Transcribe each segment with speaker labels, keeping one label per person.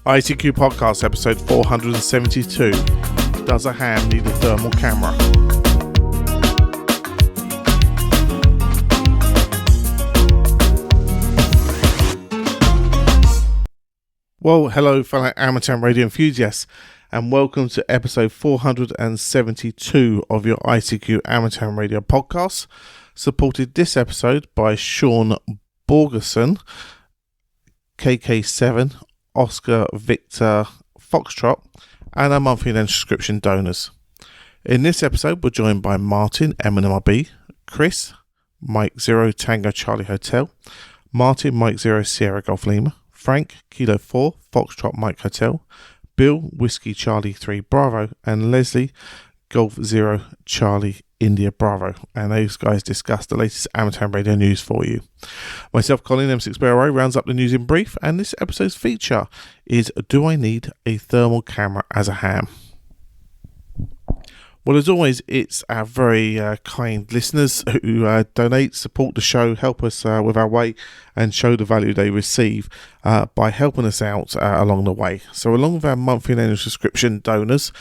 Speaker 1: ICQ Podcast episode 472. Does a ham need a thermal camera? Well, hello fellow amateur radio enthusiasts, and welcome to episode 472 of your ICQ Amateur Radio Podcast, supported this episode by Sean Borgerson, KK7, Oscar Victor Foxtrot, and our monthly and subscription donors. In this episode, we're joined by Martin M1MRB, Chris, Mike 0 Tango Charlie Hotel, Martin Mike 0 Sierra Golf Lima, Frank Kilo 4 Foxtrot Mike Hotel, Bill Whiskey Charlie 3 Bravo, and Leslie Golf 0 Charlie India Bravo. And those guys discuss the latest amateur radio news for you. Myself, Colin M6BRO, rounds up the news in brief, and this episode's feature is: do I need a thermal camera as a ham? Well, as always, it's our very kind listeners who donate, support the show, help us with our way, and show the value they receive by helping us out along the way. So along with our monthly and annual subscription donors,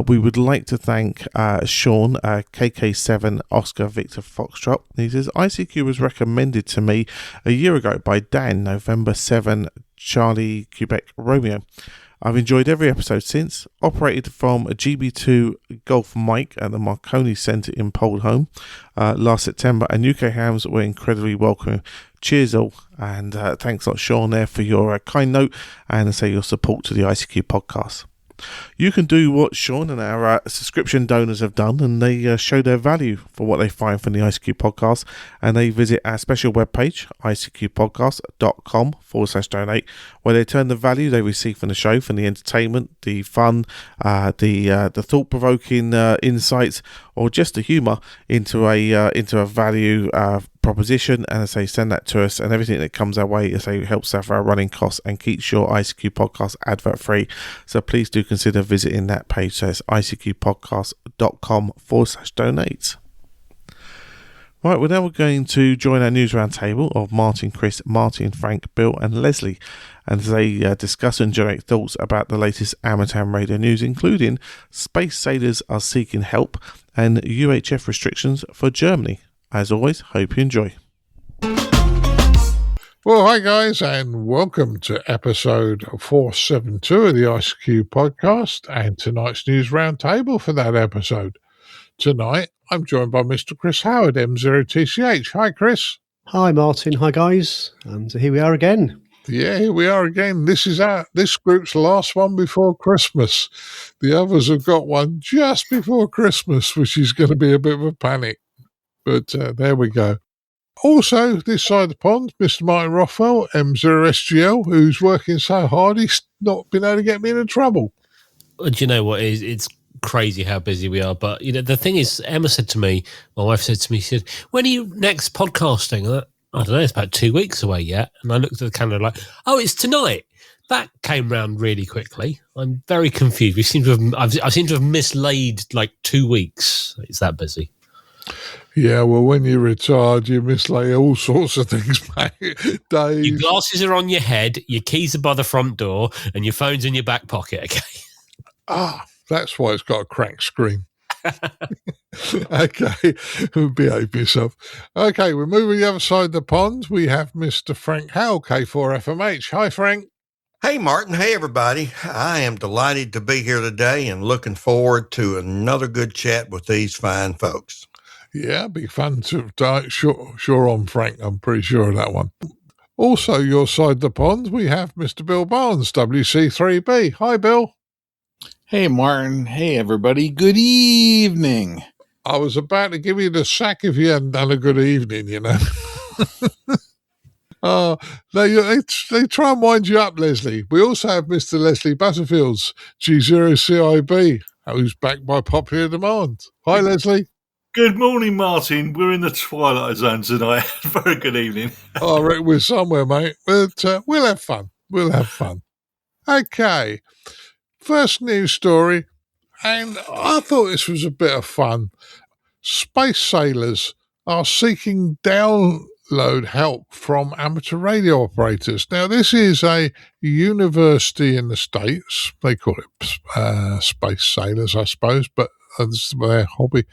Speaker 1: we would like to thank Sean, KK7 Oscar Victor Foxtrot. He says, ICQ was recommended to me a year ago by Dan, November 7 Charlie Quebec Romeo. I've enjoyed every episode since. Operated from a GB2 Golf mic at the Marconi Centre in Poldholm last September, and UK hams were incredibly welcoming. Cheers all, and thanks a lot, Sean, there for your kind note and your support to the ICQ podcast. You can do what Sean and our subscription donors have done, and they show their value for what they find from the ICQ podcast, and they visit our special webpage, ICQpodcast.com/donate, where they turn the value they receive from the show, from the entertainment, the fun, the thought-provoking insights, or just the humour, into a value proposition, and send that to us, and everything that comes our way helps out our running costs and keeps your ICQ podcast advert free. So please do consider visiting that page. So it's ICQpodcast.com/donate. Right, well, now we're going to join our news roundtable of Martin, Chris, Martin, Frank, Bill, and Leslie, and they discuss and generate thoughts about the latest amateur radio news, including space sailors are seeking help and UHF restrictions for Germany. As always, hope you enjoy.
Speaker 2: Well, hi guys, and welcome to episode 472 of the ICQ podcast, and tonight's news roundtable for that episode. Tonight, I'm joined by Mr. Chris Howard, M0TCH. Hi, Chris.
Speaker 3: Hi, Martin. Hi, guys. And here we are again.
Speaker 2: Yeah, here we are again. This group's last one before Christmas. The others have got one just before Christmas, which is going to be a bit of a panic. But there we go. Also, this side of the pond, Mr. Martin Rothwell, M0SGL, who's working so hard he's not been able to get me into trouble.
Speaker 4: Do you know what? It's crazy how busy we are. But the thing is, Emma said to me, my wife said to me, she said, when are you next podcasting? I don't know, it's about 2 weeks away yet. And I looked at the calendar like, oh, it's tonight. That came round really quickly. I'm very confused. I seem to have mislaid like 2 weeks. It's that busy.
Speaker 2: Yeah, well, when you're retired, you mislay all sorts of things, mate. Days.
Speaker 4: Your glasses are on your head, your keys are by the front door, and your phone's in your back pocket, okay?
Speaker 2: That's why it's got a cracked screen. Okay, behave yourself. Okay, we're moving the other side of the pond. We have Mr. Frank Howell, K4FMH. Hi, Frank.
Speaker 5: Hey, Martin. Hey, everybody. I am delighted to be here today and looking forward to another good chat with these fine folks.
Speaker 2: Yeah, be fun to sure on, Frank. I'm pretty sure of that one. Also, your side of the pond, we have Mr. Bill Barnes, WC3B. Hi, Bill.
Speaker 6: Hey, Martin. Hey, everybody. Good evening.
Speaker 2: I was about to give you the sack if you hadn't done a good evening, They try and wind you up, Leslie. We also have Mr. Leslie Butterfields, G0CIB, who's backed by popular demand. Hi, Leslie.
Speaker 7: Good morning, Martin. We're in the twilight zone tonight. Very good evening.
Speaker 2: I reckon we're somewhere, mate. But we'll have fun. Okay. First news story, and I thought this was a bit of fun. Space sailors are seeking load help from amateur radio operators. Now, this is a university in the States. They call it space sailors, I suppose, but this is their hobby.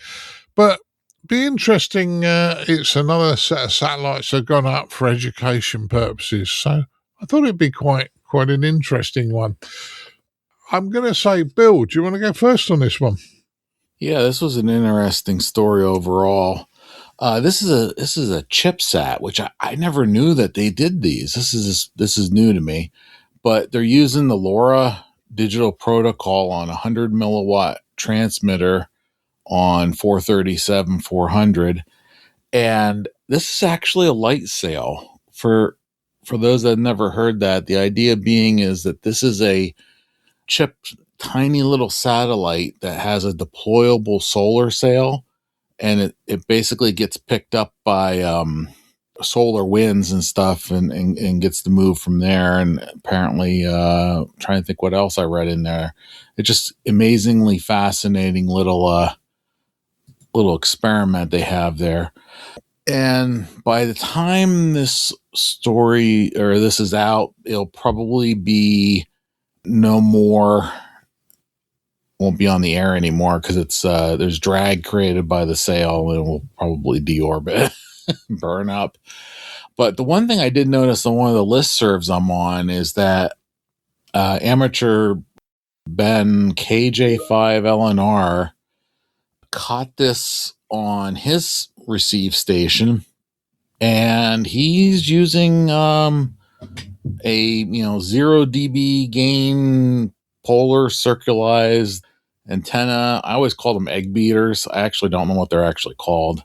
Speaker 2: But be interesting. It's another set of satellites that have gone up for education purposes. So I thought it'd be quite an interesting one. I'm going to say, Bill, do you want to go first on this one?
Speaker 6: Yeah, this was an interesting story overall. This is a chipsat, which I never knew that they did these. This is new to me, but they're using the LoRa digital protocol on a 100 milliwatt transmitter on 437-400, and this is actually a light sail. For those that have never heard that, the idea being is that this is a chipped tiny little satellite that has a deployable solar sail, and it basically gets picked up by solar winds and stuff and gets to move from there. And apparently, trying to think what else I read in there. It's just amazingly fascinating little experiment they have there. And by the time this story or this is out, it'll probably be no more, won't be on the air anymore because it's there's drag created by the sail and it will probably deorbit, burn up. But the one thing I did notice on one of the listservs I'm on is that amateur Ben KJ5LNR caught this on his receive station, and he's using a 0 dB gain polar circularized antenna. I always call them egg beaters. I actually don't know what they're actually called.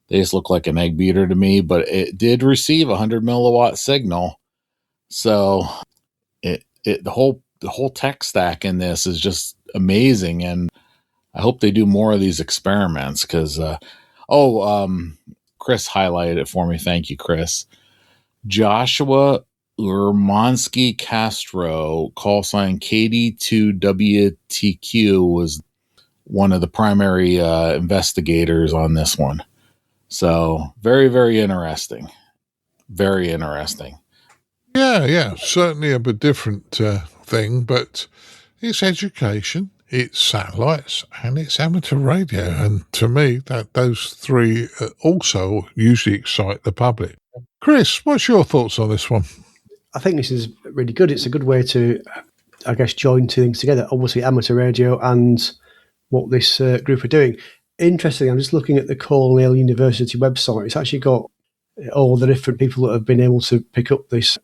Speaker 6: They just look like an egg beater to me, but it did receive a 100 milliwatt signal. So the whole tech stack in this is just amazing, and I hope they do more of these experiments because Chris highlighted it for me. Thank you, Chris. Joshua Urmansky Castro, call sign KD2WTQ, was one of the primary investigators on this one. So very, very interesting. Very interesting.
Speaker 2: Yeah, certainly a bit different thing, but it's education, it's satellites, and it's amateur radio. And to me, those three also usually excite the public. Chris, what's your thoughts on this one?
Speaker 3: I think this is really good. It's a good way to, I guess, join two things together. Obviously, amateur radio and what this group are doing. Interesting, I'm just looking at the Cornell University website. It's actually got all the different people that have been able to pick up these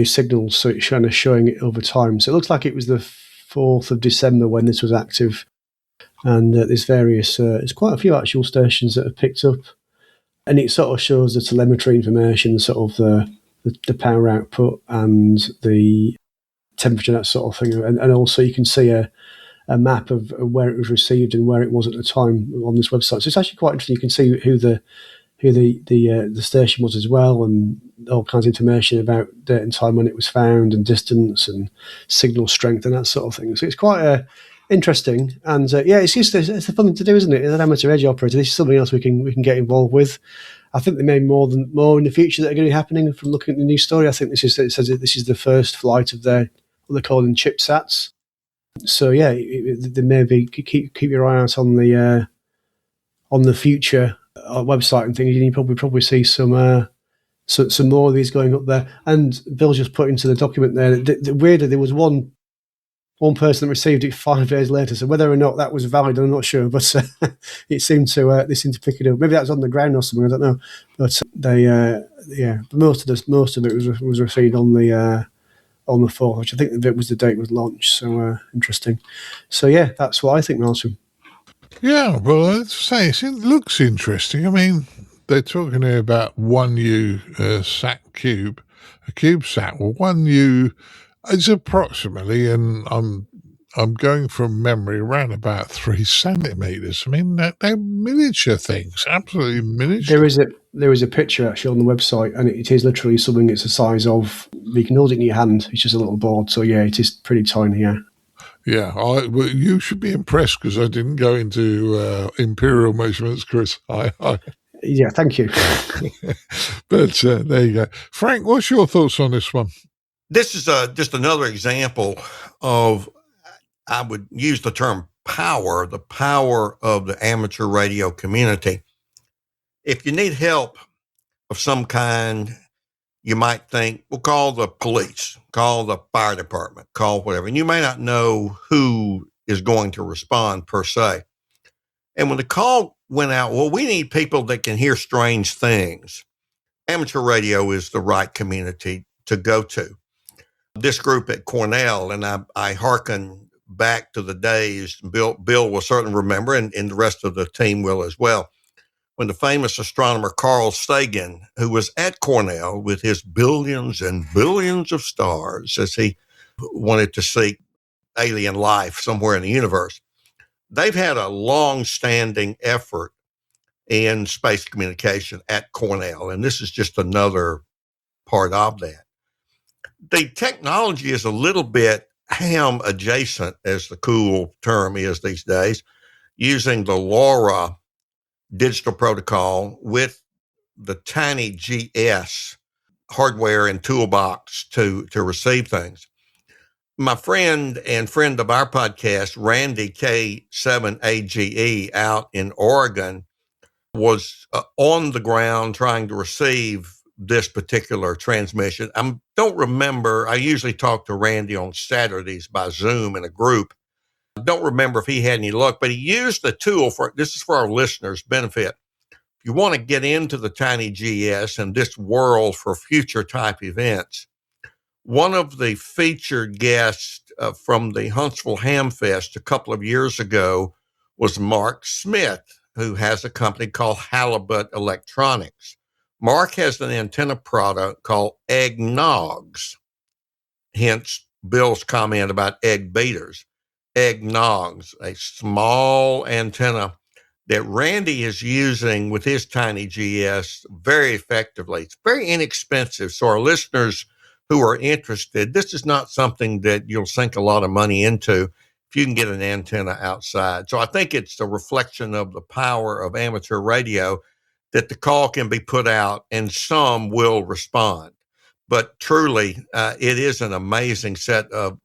Speaker 3: signals, so it's kind of showing it over time. So it looks like it was the 4th of December when this was active, and there's there's quite a few actual stations that have picked up, and it sort of shows the telemetry information, sort of the power output and the temperature, that sort of thing, and also you can see a map of where it was received and where it was at the time on this website. So it's actually quite interesting. You can see who the station was as well, and all kinds of information about date and time when it was found, and distance and signal strength and that sort of thing. So it's quite interesting, and it's a fun thing to do, isn't it? As an amateur radio operator, this is something else we can get involved with. I think there may be more in the future that are going to be happening. From looking at the news story, I think it says this is the first flight of what they're calling chipsats. So there may be, keep your eye out on the future website and things. You probably see some more of these going up there. And Bill just put into the document there that weirdly there was one person that received it 5 days later. So whether or not that was valid, I'm not sure. But they seemed to pick it up. Maybe that was on the ground or something. I don't know. But most of it was received on the 4th, which I think that was the date it was launched. So interesting. So that's what I think, Martin.
Speaker 2: Yeah, well, I'd say it looks interesting. I mean, they're talking here about 1U sat cube, a CubeSat. Well, 1U is approximately, and I'm going from memory, around about 3 centimeters. I mean, they're miniature things, absolutely miniature.
Speaker 3: There is a picture actually on the website, and it is literally something that's the size of, you can hold it in your hand. It's just a little board. So it is pretty tiny.
Speaker 2: Yeah, well, you should be impressed because I didn't go into imperial measurements, Chris.
Speaker 3: Yeah, thank you.
Speaker 2: But there you go. Frank, what's your thoughts on this one?
Speaker 5: This is just another example of, I would use the term power, the power of the amateur radio community. If you need help of some kind, you might think, well, call the police, call the fire department, call whatever. And you may not know who is going to respond per se. And when the call went out, well, we need people that can hear strange things. Amateur radio is the right community to go to. This group at Cornell, and I hearken back to the days, Bill will certainly remember, and the rest of the team will as well, when the famous astronomer Carl Sagan, who was at Cornell with his billions and billions of stars, as he wanted to seek alien life somewhere in the universe, they've had a long-standing effort in space communication at Cornell, and this is just another part of that. The technology is a little bit ham adjacent, as the cool term is these days, using the LoRa digital protocol with the tiny GS hardware and toolbox to receive things. My friend and friend of our podcast, Randy K7AGE out in Oregon, was on the ground trying to receive this particular transmission. I don't remember. I usually talk to Randy on Saturdays by Zoom in a group. I don't remember if he had any luck, but he used the tool this is for our listeners' benefit. If you want to get into the tiny GS and this world for future type events, one of the featured guests from the Huntsville Ham Fest a couple of years ago was Mark Smith, who has a company called Halibut Electronics. Mark has an antenna product called Eggnogs, hence Bill's comment about egg beaters. Eggnogs, a small antenna that Randy is using with his tiny GS very effectively. It's very inexpensive. So our listeners who are interested, this is not something that you'll sink a lot of money into if you can get an antenna outside. So I think it's a reflection of the power of amateur radio that the call can be put out and some will respond. But truly, it is an amazing set of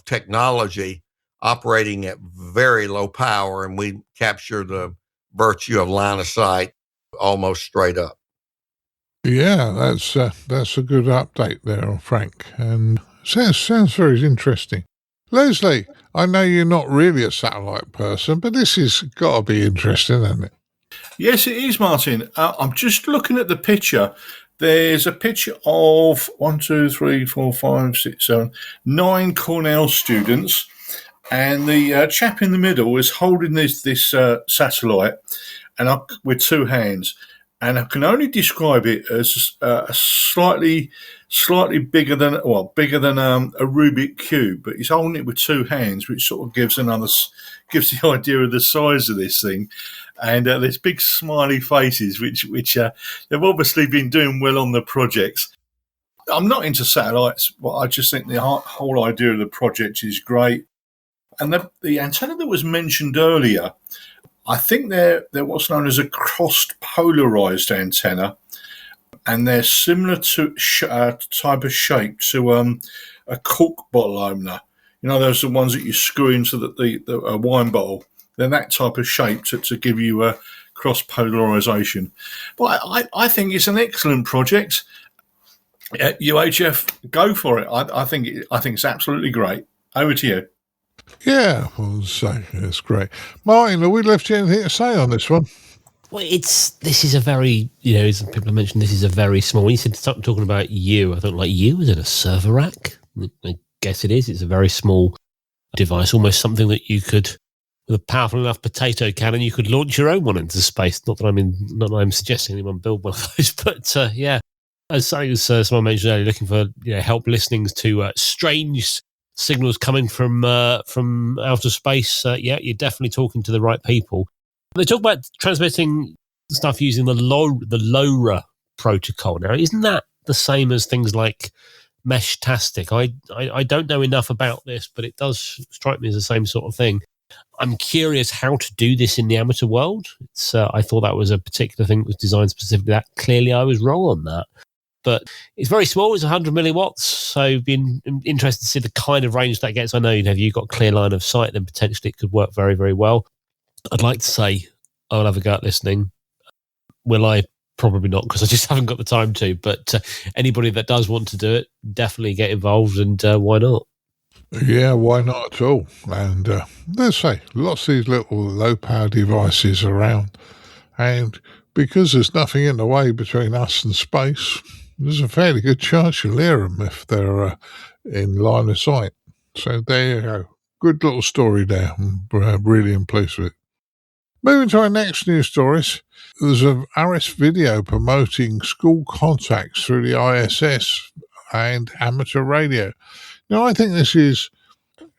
Speaker 5: technology operating at very low power, and we capture the virtue of line of sight almost straight up.
Speaker 2: Yeah, that's a good update there, Frank, and sounds very interesting. Leslie, I know you're not really a satellite person, but this has got to be interesting, hasn't it?
Speaker 7: Yes, it is, Martin. I'm just looking at the picture. There's a picture of 1, 2, 3, 4, 5, 6, 7, 9 Cornell students, and the chap in the middle is holding this satellite, and with two hands. And I can only describe it as slightly bigger than a Rubik cube, but he's holding it with two hands, which sort of gives the idea of the size of this thing. And there's big smiley faces, which they've obviously been doing well on the projects. I'm not into satellites, but I just think the whole idea of the project is great. And the antenna that was mentioned earlier, I think they're what's known as a cross-polarized antenna, and they're similar to type of shape to a cork bottle opener. You know, those are the ones that you screw into the wine bottle. They're that type of shape to give you a cross-polarization. But I think it's an excellent project. UHF, go for it. I think it's absolutely great. Over to you.
Speaker 2: Yeah, well, that's great. Martin, have we left you anything to say on this one?
Speaker 4: Well, this is a very, as people have mentioned, this is a very small. When you said start talking about you, I thought like you, is it a server rack? I guess it is. It's a very small device, almost something that you could, with a powerful enough potato cannon, you could launch your own one into space. Not that I'm suggesting anyone build one of those, but yeah, as someone mentioned earlier, looking for help listening to strange signals coming from outer space. You're definitely talking to the right people. They talk about transmitting stuff using the LoRa protocol. Now, isn't that the same as things like Mesh-tastic? I don't know enough about this, but it does strike me as the same sort of thing. I'm curious how to do this in the amateur world. I thought that was a particular thing that was designed specifically that. Clearly, I was wrong on that. But it's very small. It's 100 milliwatts. So been interested to see the kind of range that gets. I know you've got clear line of sight, then potentially it could work very, very well. I'd like to say I'll have a go at listening. Will I? Probably not, because I just haven't got the time to. But anybody that does want to do it, definitely get involved, and why not?
Speaker 2: Yeah, why not at all? And let's say lots of these little low-power devices around, and because there's nothing in the way between us and space, there's a fairly good chance you'll hear them if they're in line of sight. So there you go. Good little story there. I'm really pleased with it. Moving to our next news stories, there's an ARIS video promoting school contacts through the ISS and amateur radio. Now, I think this is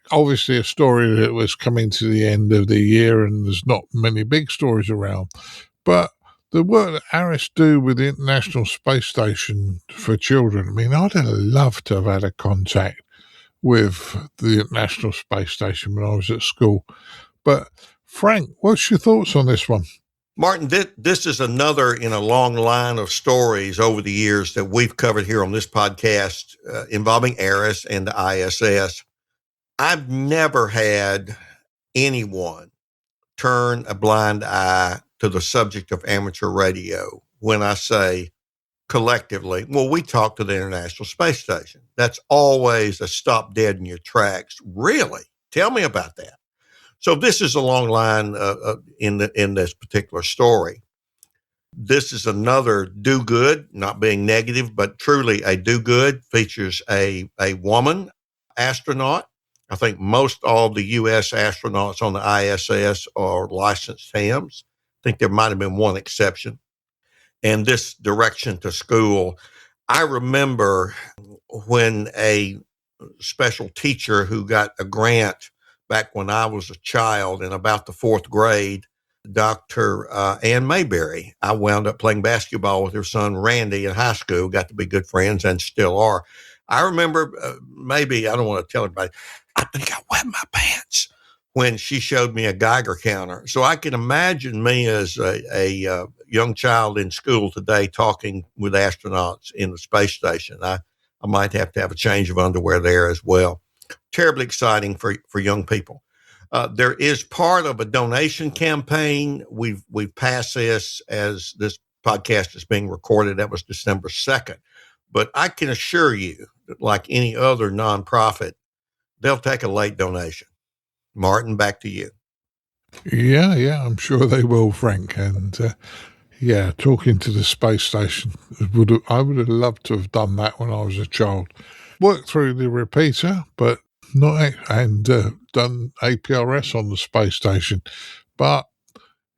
Speaker 2: obviously a story that was coming to the end of the year and there's not many big stories around. But the work that ARIS do with the International Space Station for children, I mean, I'd have loved to have had a contact with the International Space Station when I was at school. But Frank, what's your thoughts on this one?
Speaker 5: Martin, this is another in a long line of stories over the years that we've covered here on this podcast involving ARIS and the ISS. I've never had anyone turn a blind eye to the subject of amateur radio when I say collectively, well, we talk to the International Space Station. That's always a stop dead in your tracks. Really? Tell me about that. So this is a long line in this particular story. This is another do-good, not being negative, but truly a do-good. Features a woman astronaut. I think most all the U.S. astronauts on the ISS are licensed hams. I think there might have been one exception. And this direction to school, I remember when a special teacher who got a grant back when I was a child in about the fourth grade, Dr. Ann Mayberry. I wound up playing basketball with her son, Randy, in high school, got to be good friends and still are. I remember maybe, I don't want to tell everybody, I think I wet my pants when she showed me a Geiger counter. So I can imagine me as a young child in school today talking with astronauts in the space station. I might have to have a change of underwear there as well. Terribly exciting for young people. There is part of a donation campaign. We've passed this as this podcast is being recorded. That was December 2nd. But I can assure you that like any other nonprofit, they'll take a late donation. Martin, back to you.
Speaker 2: Yeah, I'm sure they will, Frank. And talking to the space station, I would have loved to have done that when I was a child. Worked through the repeater, but not and done APRS on the space station. But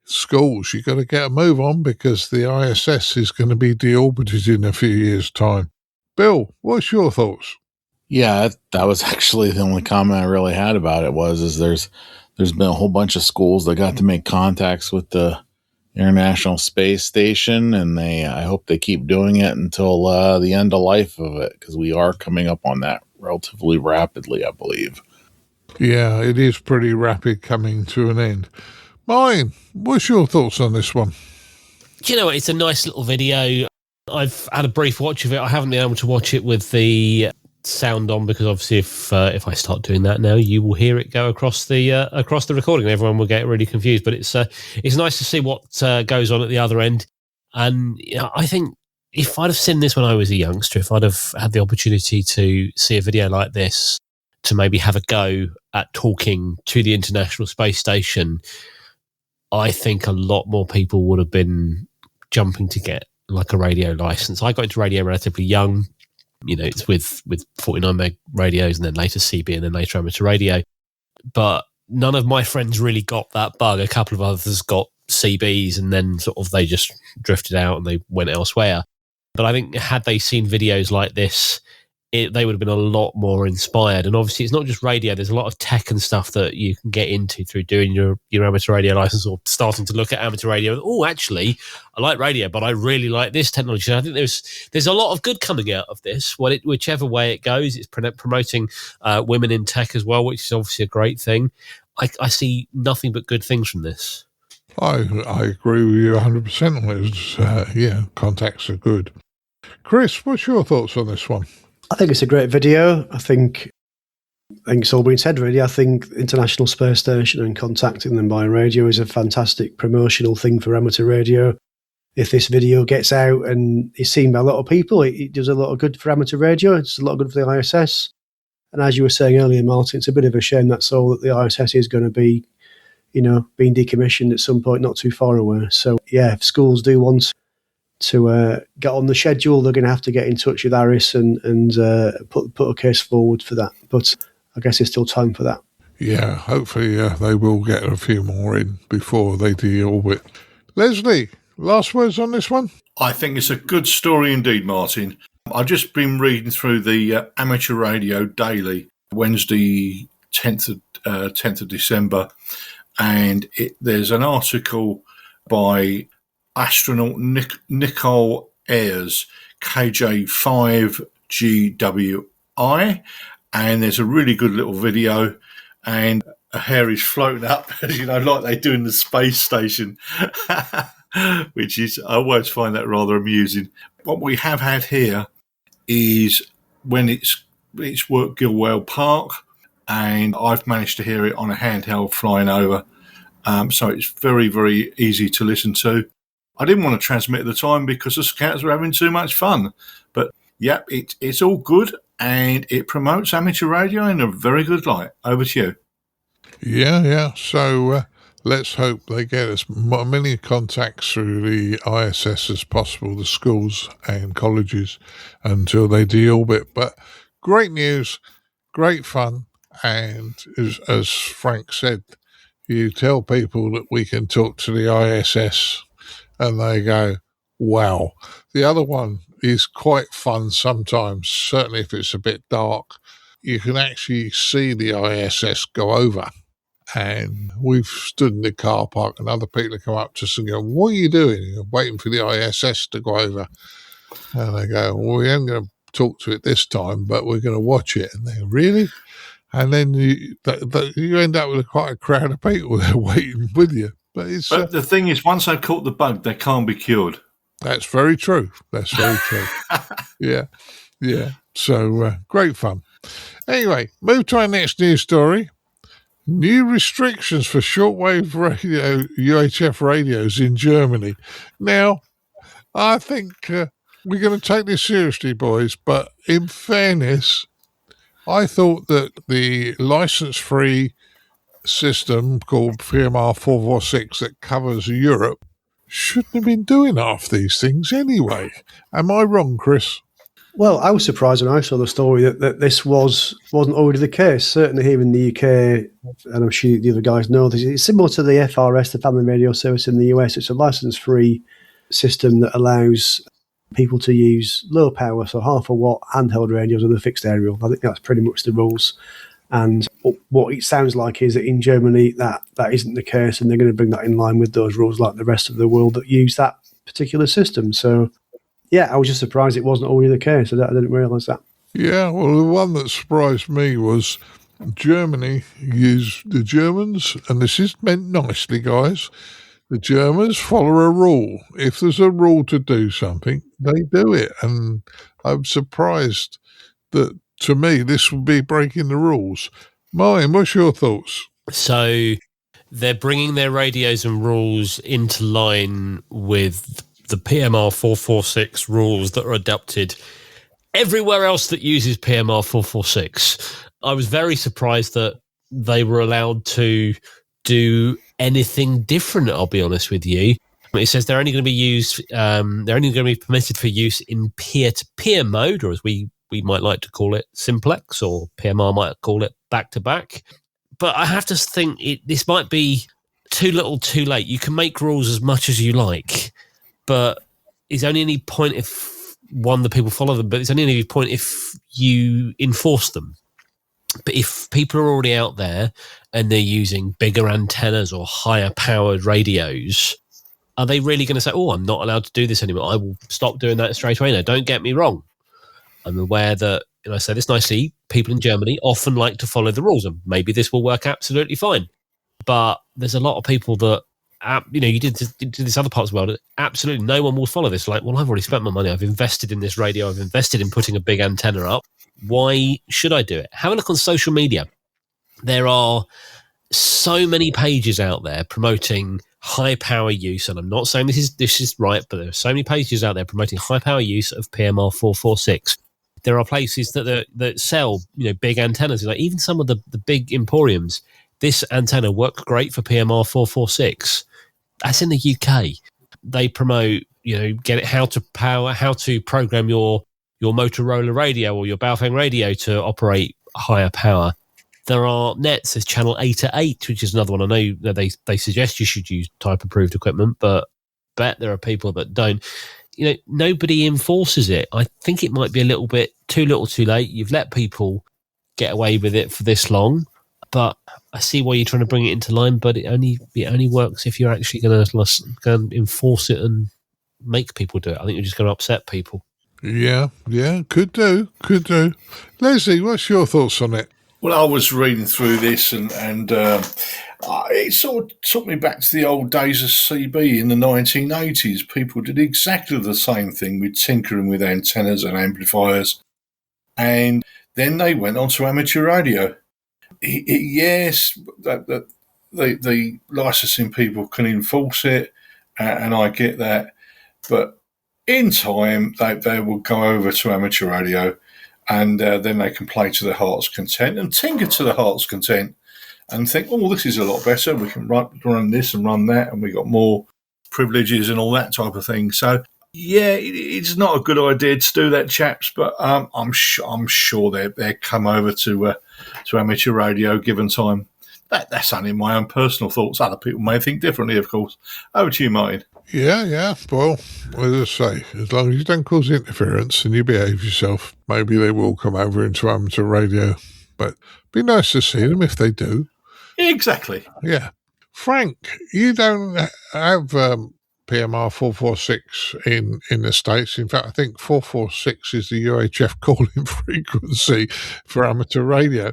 Speaker 2: schools, you got to get a move on because the ISS is going to be deorbited in a few years' time. Bill, what's your thoughts?
Speaker 6: Yeah, that was actually the only comment I really had about it is there's been a whole bunch of schools that got to make contacts with the International Space Station, and I hope they keep doing it until the end of life of it, because we are coming up on that relatively rapidly, I believe.
Speaker 2: Yeah, it is pretty rapid coming to an end. Martin, what's your thoughts on this one?
Speaker 4: Do you know what? It's a nice little video. I've had a brief watch of it. I haven't been able to watch it with the sound on because obviously if I start doing that now, you will hear it go across the recording and everyone will get really confused. But it's nice to see what goes on at the other end. And I think if I'd have seen this when I was a youngster, if I'd have had the opportunity to see a video like this, to maybe have a go at talking to the International Space Station, I think a lot more people would have been jumping to get like a radio license. I got into radio relatively young. It's with 49 meg radios and then later CB and then later amateur radio. But none of my friends really got that bug. A couple of others got CBs and then sort of they just drifted out and they went elsewhere. But I think had they seen videos like this, they would have been a lot more inspired. And obviously it's not just radio. There's a lot of tech and stuff that you can get into through doing your amateur radio license or starting to look at amateur radio. Oh, actually, I like radio, but I really like this technology. So I think there's a lot of good coming out of this. Whichever way it goes, it's promoting women in tech as well, which is obviously a great thing. I see nothing but good things from this.
Speaker 2: I agree with you 100% on it. Contacts are good. Chris, what's your thoughts on this one?
Speaker 3: I think it's a great video. I think it's all been said, really. I think International Space Station and contacting them by radio is a fantastic promotional thing for amateur radio. If this video gets out and is seen by a lot of people, it does a lot of good for amateur radio. It's a lot of good for the ISS. And as you were saying earlier, Martin, it's a bit of a shame that's all that the ISS is going to be, being decommissioned at some point not too far away. So, yeah, if schools do want to get on the schedule, they're going to have to get in touch with Aris and put a case forward for that. But I guess there's still time for that.
Speaker 2: Yeah, hopefully they will get a few more in before they deorbit. Leslie, last words on this one?
Speaker 7: I think it's a good story indeed, Martin. I've just been reading through the Amateur Radio Daily, Wednesday, 10th of December, and there's an article by astronaut Nicole Ayres, KJ5GWI, and there's a really good little video, and a hair is floating up, like they do in the space station, which is, I always find that rather amusing. What we have had here is when it's worked Gilwell Park, and I've managed to hear it on a handheld flying over, so it's very, very easy to listen to. I didn't want to transmit at the time because the scouts were having too much fun. But, yeah, it's all good, and it promotes amateur radio in a very good light. Over to you.
Speaker 2: Yeah. So let's hope they get as many contacts through the ISS as possible, the schools and colleges, until they deorbit. But great news, great fun, and as Frank said, you tell people that we can talk to the ISS, and they go, wow. The other one is quite fun sometimes, certainly if it's a bit dark. You can actually see the ISS go over. And we've stood in the car park and other people come up to us and go, what are you doing? You're waiting for the ISS to go over. And they go, well, we ain't going to talk to it this time, but we're going to watch it. And they go, really? And then you end up with quite a crowd of people there waiting with you. But
Speaker 7: the thing is, once they've caught the bug, they can't be cured.
Speaker 2: That's very true. Yeah. So great fun. Anyway, move to our next news story. New restrictions for shortwave radio, UHF radios in Germany. Now, I think we're going to take this seriously, boys, but in fairness, I thought that the license-free system called PMR 446 that covers Europe shouldn't have been doing half these things anyway. Am I wrong, Chris?
Speaker 3: Well, I was surprised when I saw the story that this wasn't already the case. Certainly here in the UK, and I'm sure the other guys know this, it's similar to the FRS, the Family Radio Service in the US. It's a license-free system that allows people to use low power, so half a watt handheld radios with a fixed aerial. I think that's pretty much the rules. And what it sounds like is that in Germany that isn't the case, and they're going to bring that in line with those rules like the rest of the world that use that particular system. So, yeah, I was just surprised it wasn't already the case. I didn't realise that.
Speaker 2: Yeah, well, the one that surprised me was Germany used the Germans, and this is meant nicely, guys. The Germans follow a rule. If there's a rule to do something, they do it. And I'm surprised that, to me, this would be breaking the rules. Martin, what's your thoughts?
Speaker 4: So they're bringing their radios and rules into line with the PMR 446 rules that are adopted everywhere else that uses PMR 446. I was very surprised that they were allowed to do anything different, I'll be honest with you. It says they're only going to be used, they're only going to be permitted for use in peer-to-peer mode, or as we might like to call it, simplex, or PMR might call it back-to-back. But I have to think this might be too little too late. You can make rules as much as you like, but is only any point if, one, the people follow them, but it's only any point if you enforce them. But if people are already out there and they're using bigger antennas or higher powered radios, are they really going to say, oh, I'm not allowed to do this anymore? I will stop doing that straight away. Now, don't get me wrong. I'm aware that, and I say this nicely, people in Germany often like to follow the rules, and maybe this will work absolutely fine. But there's a lot of people that, you did this other parts of the world, absolutely no one will follow this. Like, well, I've already spent my money. I've invested in this radio. I've invested in putting a big antenna up. Why should I do it? Have a look on social media. There are so many pages out there promoting high power use, and I'm not saying this is right, but there are so many pages out there promoting high power use of PMR 446. There are places that sell big antennas, like even some of the big emporiums. This antenna worked great for PMR 446. That's in the UK. They promote get it how to program your Motorola radio or your Baofeng radio to operate higher power. There are nets. There's channel 8 which is another one. I know that they suggest you should use type approved equipment, but bet there are people that don't. Nobody enforces it. I think it might be a little bit too little too late. You've let people get away with it for this long, but I see why you're trying to bring it into line, but it only works if you're actually going to enforce it and make people do it. I think you're just going to upset people.
Speaker 2: Yeah, could do. Leslie, what's your thoughts on it?
Speaker 7: Well, I was reading through this and it sort of took me back to the old days of CB in the 1980s. People did exactly the same thing with tinkering with antennas and amplifiers. And then they went on to amateur radio. Yes, that the licensing people can enforce it, and I get that. But in time, they will go over to amateur radio, and then they can play to their heart's content and tinker to their heart's content and think, oh, this is a lot better. We can run this and run that, and we got more privileges and all that type of thing. So, yeah, it's not a good idea to do that, chaps, but I'm sure they'll come over to amateur radio given time. That's only my own personal thoughts. Other people may think differently, of course. Over to you, Martin.
Speaker 2: Yeah. Well, as I say, as long as you don't cause interference and you behave yourself, maybe they will come over into amateur radio. But it'd be nice to see them if they do.
Speaker 7: Exactly.
Speaker 2: Yeah. Frank, you don't have PMR 446 in the States. In fact, I think 446 is the UHF calling frequency for amateur radio,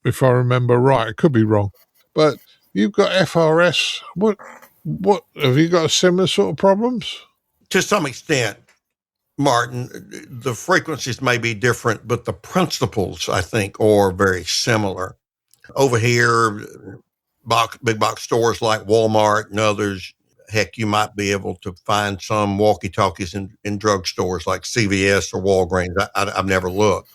Speaker 2: if I remember right. I could be wrong. But you've got FRS. What have you got? A similar sort of problems?
Speaker 5: To some extent, Martin, the frequencies may be different, but the principles, I think, are very similar. Over here, big box stores like Walmart and others, heck, you might be able to find some walkie-talkies in drugstores like CVS or Walgreens. I've never looked.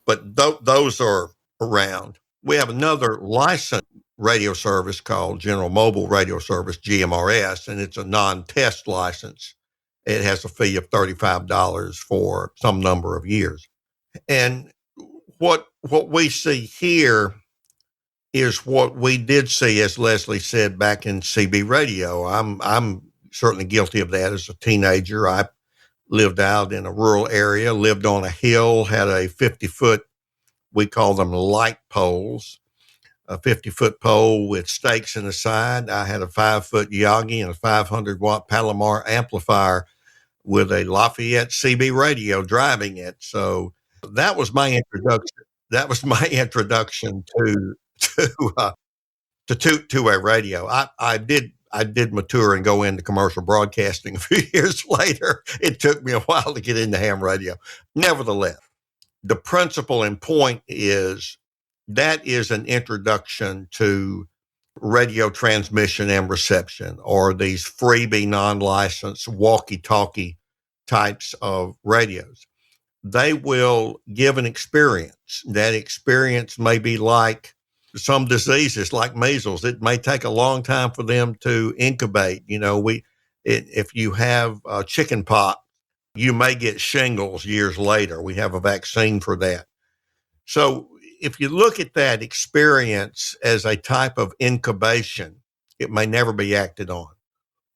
Speaker 5: But those are around. We have another licensed radio service called General Mobile Radio Service, GMRS, and it's a non-test license. It has a fee of $35 for some number of years. And what we see here is what we did see, as Leslie said, back in CB radio. I'm certainly guilty of that as a teenager. I lived out in a rural area, lived on a hill, had a 50-foot, we call them light poles, a 50-foot pole with stakes in the side. I had a 5-foot Yagi and a 500-watt Palomar amplifier with a Lafayette CB radio driving it. So that was my introduction. That was my introduction to two-way radio. I did mature and go into commercial broadcasting a few years later. It took me a while to get into ham radio. Nevertheless, the principle and point is that is an introduction to radio transmission and reception, or these freebie, non-licensed walkie-talkie types of radios. They will give an experience. That experience may be like some diseases like measles. It may take a long time for them to incubate. If you have chicken pox, you may get shingles years later. We have a vaccine for that. So if you look at that experience as a type of incubation, it may never be acted on.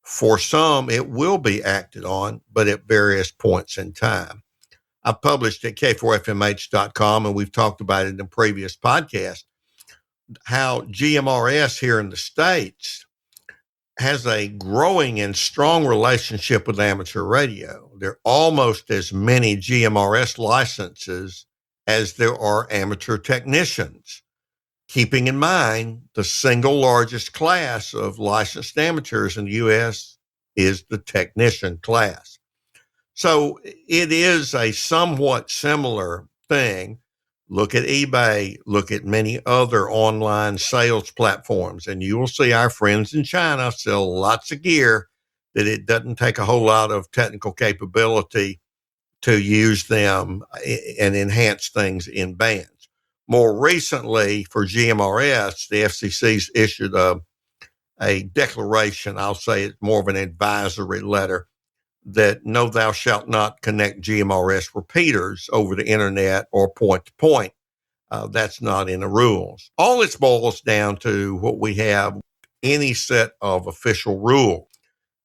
Speaker 5: For some, it will be acted on, but at various points in time. I published at k4fmh.com, and we've talked about it in previous podcasts, how GMRS here in the States has a growing and strong relationship with amateur radio. There are almost as many GMRS licenses as there are amateur technicians. keeping in mind the single largest class of licensed amateurs in the U.S. is the technician class. So it is a somewhat similar thing. Look at eBay, look at many other online sales platforms, and you will see our friends in China sell lots of gear that it doesn't take a whole lot of technical capability to use them and enhance things in bands. More recently, for GMRS, the FCC's issued a declaration, I'll say it's more of an advisory letter, that no, thou shalt not connect GMRS repeaters over the internet or point to point. That's not in the rules. All it boils down to what we have, any set of official rules,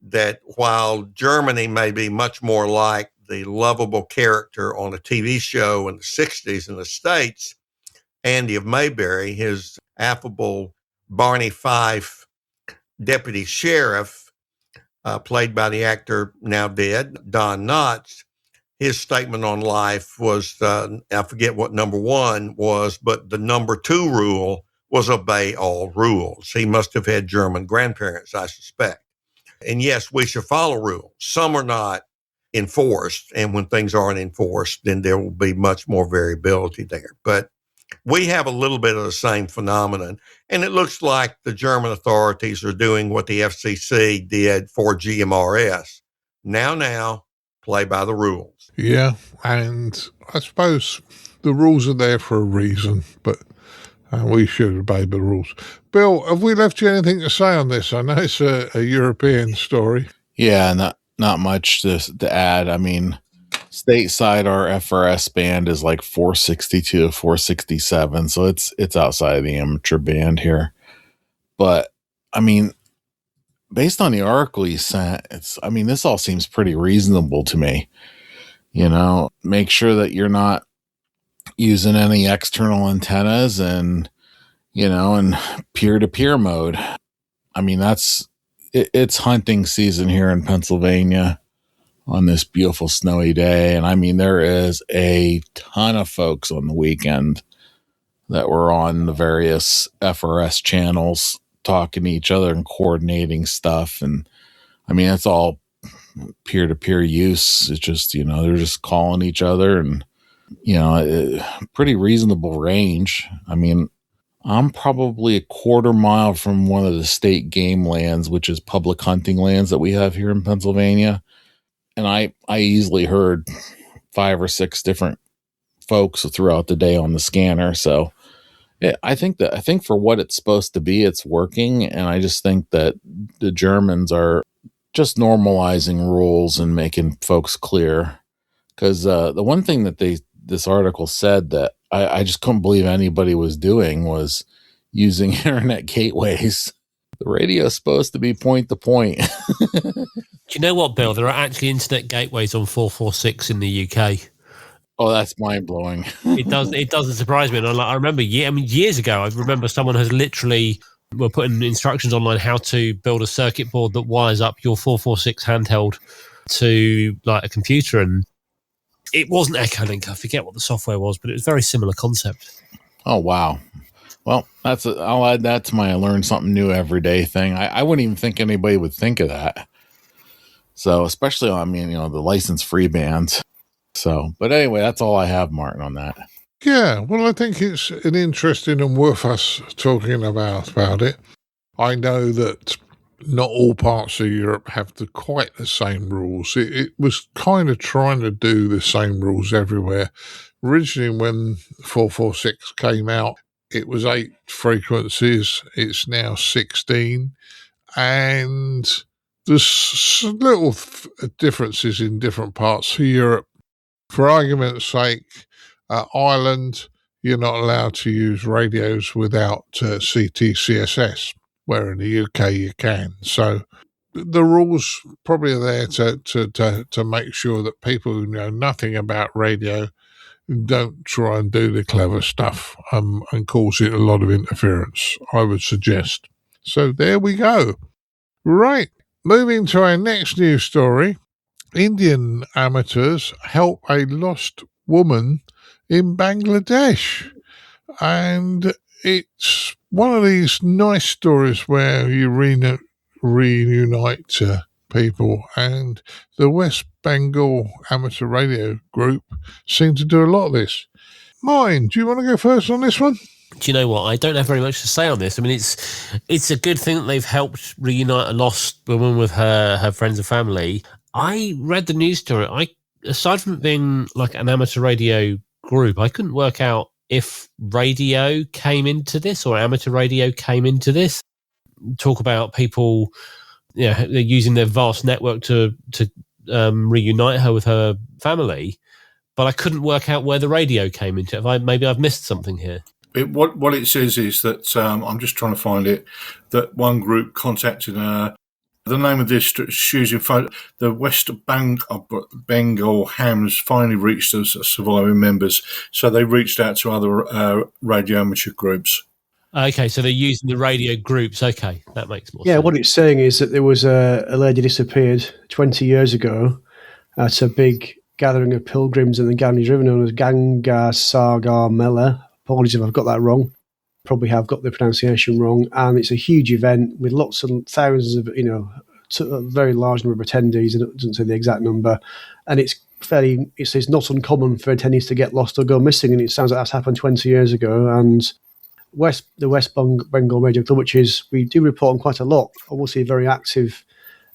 Speaker 5: that while Germany may be much more like the lovable character on a TV show in the 60s in the States, Andy of Mayberry, his affable Barney Fife deputy sheriff, played by the actor now dead, Don Knotts, his statement on life was, I forget what number one was, but the number two rule was obey all rules. He must have had German grandparents, I suspect. And yes, we should follow rules. Some are not enforced, and when things aren't enforced, then there will be much more variability there. But we have a little bit of the same phenomenon, and it looks like the German authorities are doing what the FCC did for GMRS. Now, play by the rules.
Speaker 2: Yeah, and I suppose the rules are there for a reason, but we should obey the rules. Bill, have we left you anything to say on this? I know it's a European story.
Speaker 6: Yeah, not much to add. I mean, stateside, our FRS band is like 462 to 467, so it's outside of the amateur band here. But I mean, based on the article you sent, this all seems pretty reasonable to me. You know, make sure that you're not using any external antennas and, you know, in peer-to-peer mode. I mean, it's hunting season here in Pennsylvania on this beautiful snowy day. And I mean, there is a ton of folks on the weekend that were on the various FRS channels talking to each other and coordinating stuff. And I mean, it's all peer-to-peer use. It's just, you know, they're just calling each other and, you know, pretty reasonable range. I mean, I'm probably a quarter mile from one of the state game lands, which is public hunting lands that we have here in Pennsylvania. And I easily heard 5 or 6 different folks throughout the day on the scanner. So I think for what it's supposed to be, it's working. And I just think that the Germans are just normalizing rules and making folks clear. Because the one thing that this article said that I just couldn't believe anybody was doing was using internet gateways. The radio is supposed to be point to point.
Speaker 4: Do you know what, Bill? There are actually internet gateways on 446 in the UK.
Speaker 6: Oh, that's mind blowing.
Speaker 4: It doesn't surprise me. And I remember, years ago, I remember someone has literally were putting instructions online how to build a circuit board that wires up your 446 handheld to like a computer, and it wasn't Echolink. I forget what the software was, but it was a very similar concept.
Speaker 6: Oh, wow. Well, I'll add that to my learn something new every day thing. I wouldn't even think anybody would think of that. So, especially on, you know, the license-free bands. So, but anyway, that's all I have, Martin, on that.
Speaker 2: Yeah, well, I think it's an interesting and worth us talking about it. I know that not all parts of Europe have quite the same rules. It was kind of trying to do the same rules everywhere. Originally, when 446 came out, it was 8 frequencies. It's now 16. And there's little differences in different parts of Europe. For argument's sake, Ireland, you're not allowed to use radios without CTCSS, where in the UK you can. So the rules probably are there to make sure that people who know nothing about radio don't try and do the clever stuff and cause it a lot of interference, I would suggest. So there we go. Right, moving to our next news story. Indian amateurs help a lost woman in Bangladesh. And it's one of these nice stories where you reunite people, and the West Bengal Amateur Radio Group seem to do a lot of this. Martin, do you want to go first on this one?
Speaker 4: Do you know what? I don't have very much to say on this. I mean, it's a good thing that they've helped reunite a lost woman with her friends and family. I read the news story. Aside from it being like an amateur radio group, I couldn't work out if radio came into this or amateur radio came into this. Talk about people, they're using their vast network to reunite her with her family, but I couldn't work out where the radio came into it. Maybe I've missed something here.
Speaker 7: What it says is that I'm just trying to find it. That one group contacted the name of this shoes in front. The West Bengal Hams finally reached the surviving members, so they reached out to other radio amateur groups.
Speaker 4: Okay, so they're using the radio groups. Okay, that makes more sense.
Speaker 3: Yeah, what it's saying is that there was a lady disappeared 20 years ago at a big gathering of pilgrims in the Ganges River known as Ganga Sagar Mela. Apologies if I've got that wrong. Probably have got the pronunciation wrong. And it's a huge event with lots of thousands of, a very large number of attendees. And it doesn't say the exact number. And it's not uncommon for attendees to get lost or go missing. And it sounds like that's happened 20 years ago. And the West Bengal Radio Club, which is, we do report on quite a lot, obviously a very active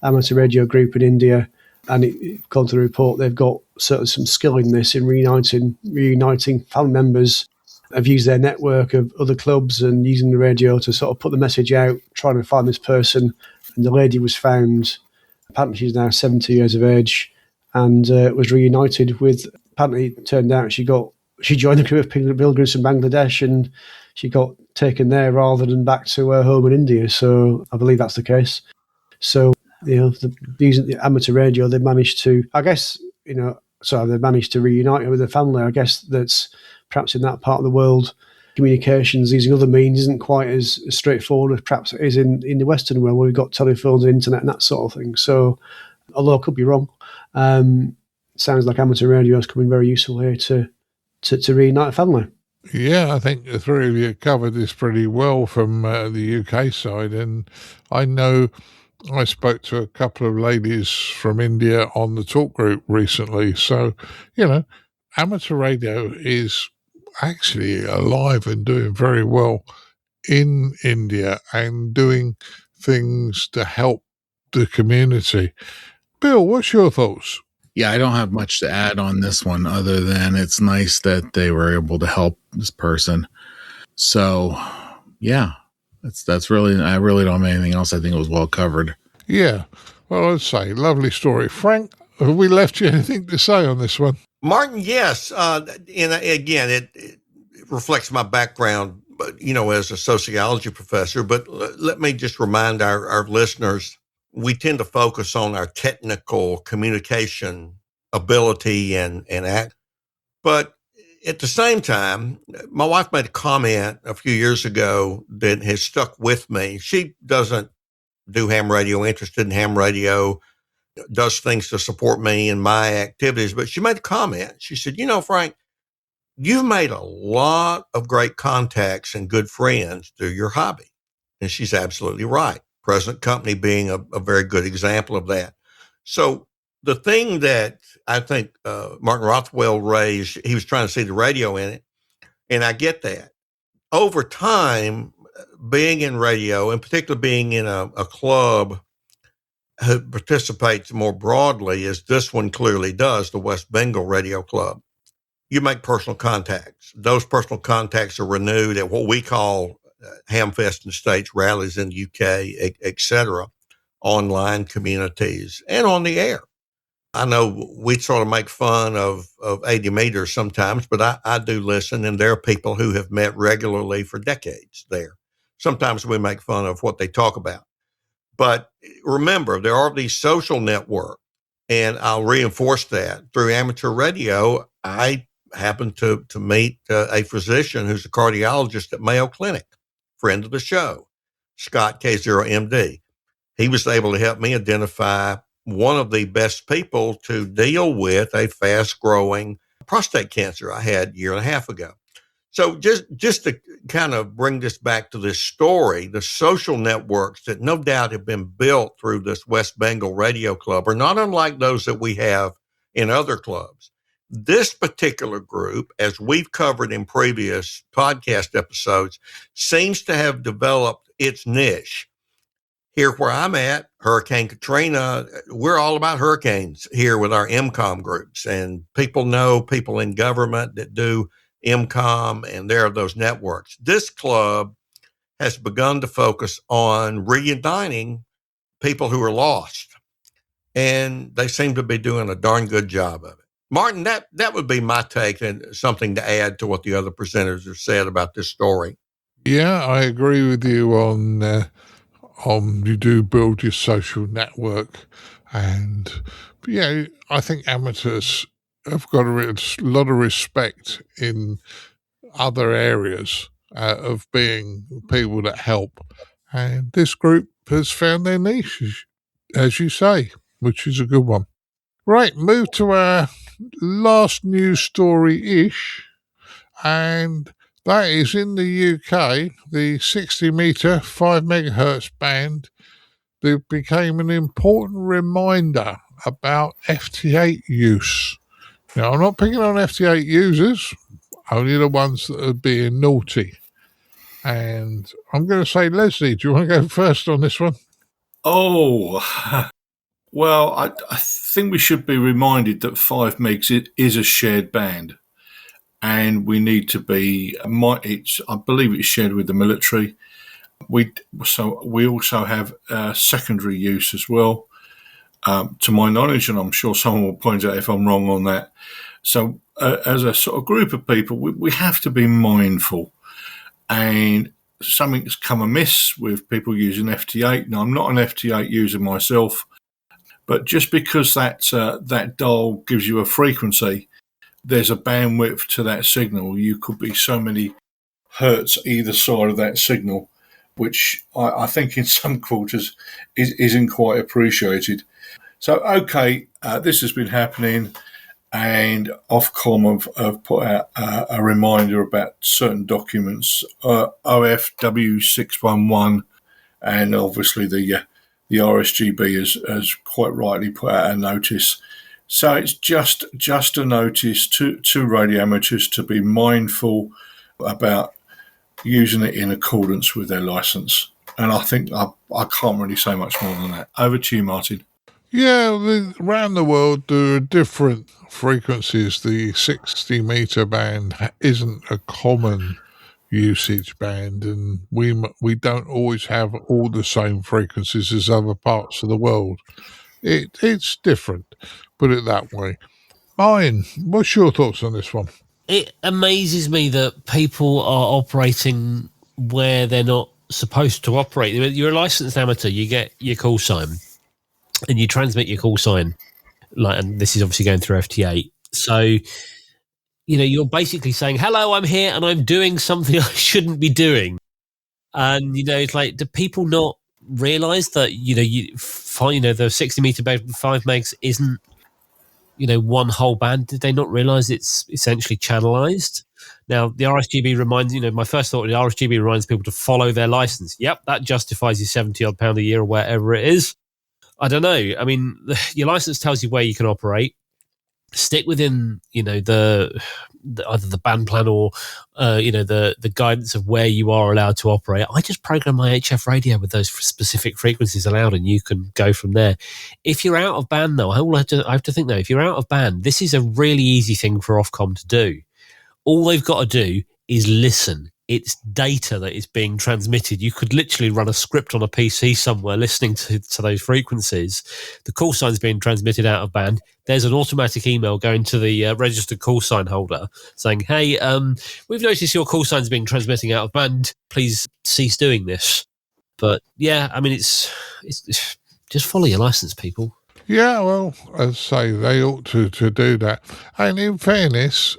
Speaker 3: amateur radio group in India. And according to the report, they've got certainly some skill in this, in reuniting family members, have used their network of other clubs and using the radio to sort of put the message out, trying to find this person. And the lady was found. Apparently she's now 70 years of age and was reunited with, apparently it turned out she joined the group of pilgrims from Bangladesh and she got taken there rather than back to her home in India. So I believe that's the case. So, using the amateur radio, they managed to, they managed to reunite her with her family. I guess that's perhaps in that part of the world, communications using other means isn't quite as straightforward as perhaps it is in the Western world where we've got telephones and internet and that sort of thing. So, although I could be wrong, sounds like amateur radio is coming very useful here to reunite a family.
Speaker 2: Yeah, I think the three of you covered this pretty well from the UK side. And I know I spoke to a couple of ladies from India on the talk group recently. So, amateur radio is actually alive and doing very well in India and doing things to help the community. Bill, what's your thoughts?
Speaker 6: Yeah, I don't have much to add on this one other than it's nice that they were able to help this person. So, yeah, that's really, I really don't have anything else. I think it was well covered.
Speaker 2: Yeah, well, I'd say lovely story. Frank, have we left you anything to say on this one?
Speaker 5: Martin, yes. And again, it reflects my background, as a sociology professor. But let me just remind our listeners, we tend to focus on our technical communication ability and act. But at the same time, my wife made a comment a few years ago that has stuck with me. She doesn't do ham radio, interested in ham radio, does things to support me in my activities. But she made a comment. She said, Frank, you've made a lot of great contacts and good friends through your hobby. And she's absolutely right. Present company being a very good example of that. So the thing that I think Martin Rothwell raised, he was trying to see the radio in it. And I get that. Over time, being in radio, and particularly being in a club who participates more broadly, as this one clearly does, the West Bengal Radio Club, you make personal contacts. Those personal contacts are renewed at what we call Hamfest in the States, rallies in the UK, et cetera, online communities, and on the air. I know we sort of make fun of 80 meters sometimes, but I do listen, and there are people who have met regularly for decades there. Sometimes we make fun of what they talk about. But remember, there are these social networks, and I'll reinforce that. Through amateur radio, I happened to meet a physician who's a cardiologist at Mayo Clinic, friend of the show, Scott K0MD. He was able to help me identify one of the best people to deal with a fast-growing prostate cancer I had a year and a half ago. So just to kind of bring this back to this story, the social networks that no doubt have been built through this West Bengal Radio Club are not unlike those that we have in other clubs. This particular group, as we've covered in previous podcast episodes, seems to have developed its niche. Here where I'm at, Hurricane Katrina, we're all about hurricanes here with our MCOM groups. And people know people in government that do MCOM, and there are those networks. This club has begun to focus on reuniting people who are lost. And they seem to be doing a darn good job of it. Martin, that would be my take and something to add to what the other presenters have said about this story.
Speaker 2: Yeah, I agree with you on you do build your social network, and yeah, I think amateurs have got a lot of respect in other areas of being people that help, and this group has found their niche, as you say, which is a good one. Right, move to our last news story-ish, and that is in the UK, the 60-metre 5 megahertz band that became an important reminder about FT8 use. Now, I'm not picking on FT8 users, only the ones that are being naughty. And I'm going to say, Leslie, do you want to go first on this one?
Speaker 7: Oh, well, I think we should be reminded that 5 megs is a shared band. And we need to be, I believe it's shared with the military. We also have secondary use as well, to my knowledge, and I'm sure someone will point out if I'm wrong on that. So as a sort of group of people, we have to be mindful. And something's come amiss with people using FT8. Now, I'm not an FT8 user myself, but just because that dial gives you a frequency, there's a bandwidth to that signal. You could be so many hertz either side of that signal, which I think in some quarters isn't quite appreciated. So, okay, this has been happening, and Ofcom have put out a reminder about certain documents, OFW611, and obviously the RSGB has quite rightly put out a notice. So it's just a notice to radio amateurs to be mindful about using it in accordance with their license. And I think I can't really say much more than that. Over to you, Martin.
Speaker 2: Yeah, around the world there are different frequencies. The 60-metre band isn't a common usage band, and we don't always have all the same frequencies as other parts of the world. It's different, put it that way. Martin, what's your thoughts on this one?
Speaker 4: It amazes me that people are operating where they're not supposed to operate. You're a licensed amateur, you get your call sign, and you transmit your call sign, and this is obviously going through FT8. So, you're basically saying, hello, I'm here, and I'm doing something I shouldn't be doing. And, it's like, do people not realise that, the 60-metre band 5 megs isn't, one whole band? Did they not realise it's essentially channelized? Now, the RSGB reminds, my first thought, the RSGB reminds people to follow their license. Yep, that justifies your £70-odd a year or whatever it is. I don't know. I mean, your license tells you where you can operate. Stick within, either the band plan or, the guidance of where you are allowed to operate. I just program my HF radio with those specific frequencies allowed, and you can go from there. If you're out of band, though, I have to think, though, if you're out of band, this is a really easy thing for Ofcom to do. All they've got to do is listen. It's data that is being transmitted. You could literally run a script on a PC somewhere listening to those frequencies. The call sign's being transmitted out of band. There's an automatic email going to the registered call sign holder saying, hey, we've noticed your call sign's being transmitting out of band. Please cease doing this. But yeah, I mean, it's just follow your license, people.
Speaker 2: Yeah, well, as I say, they ought to do that. And in fairness,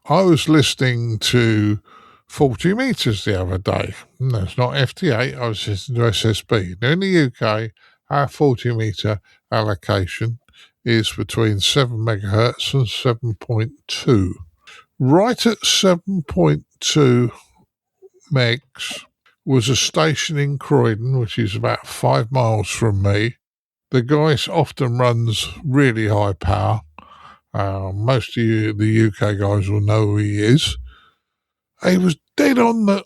Speaker 2: I was listening to 40 metres the other day. No, it's not FT8, I was listening to SSB. Now in the UK, our 40 metre allocation is between 7 megahertz and 7.2. Right at 7.2, 1.2 megs, was a station in Croydon, which is about 5 miles from me. The guy often runs really high power. Most of the UK guys will know who he is. He was dead on the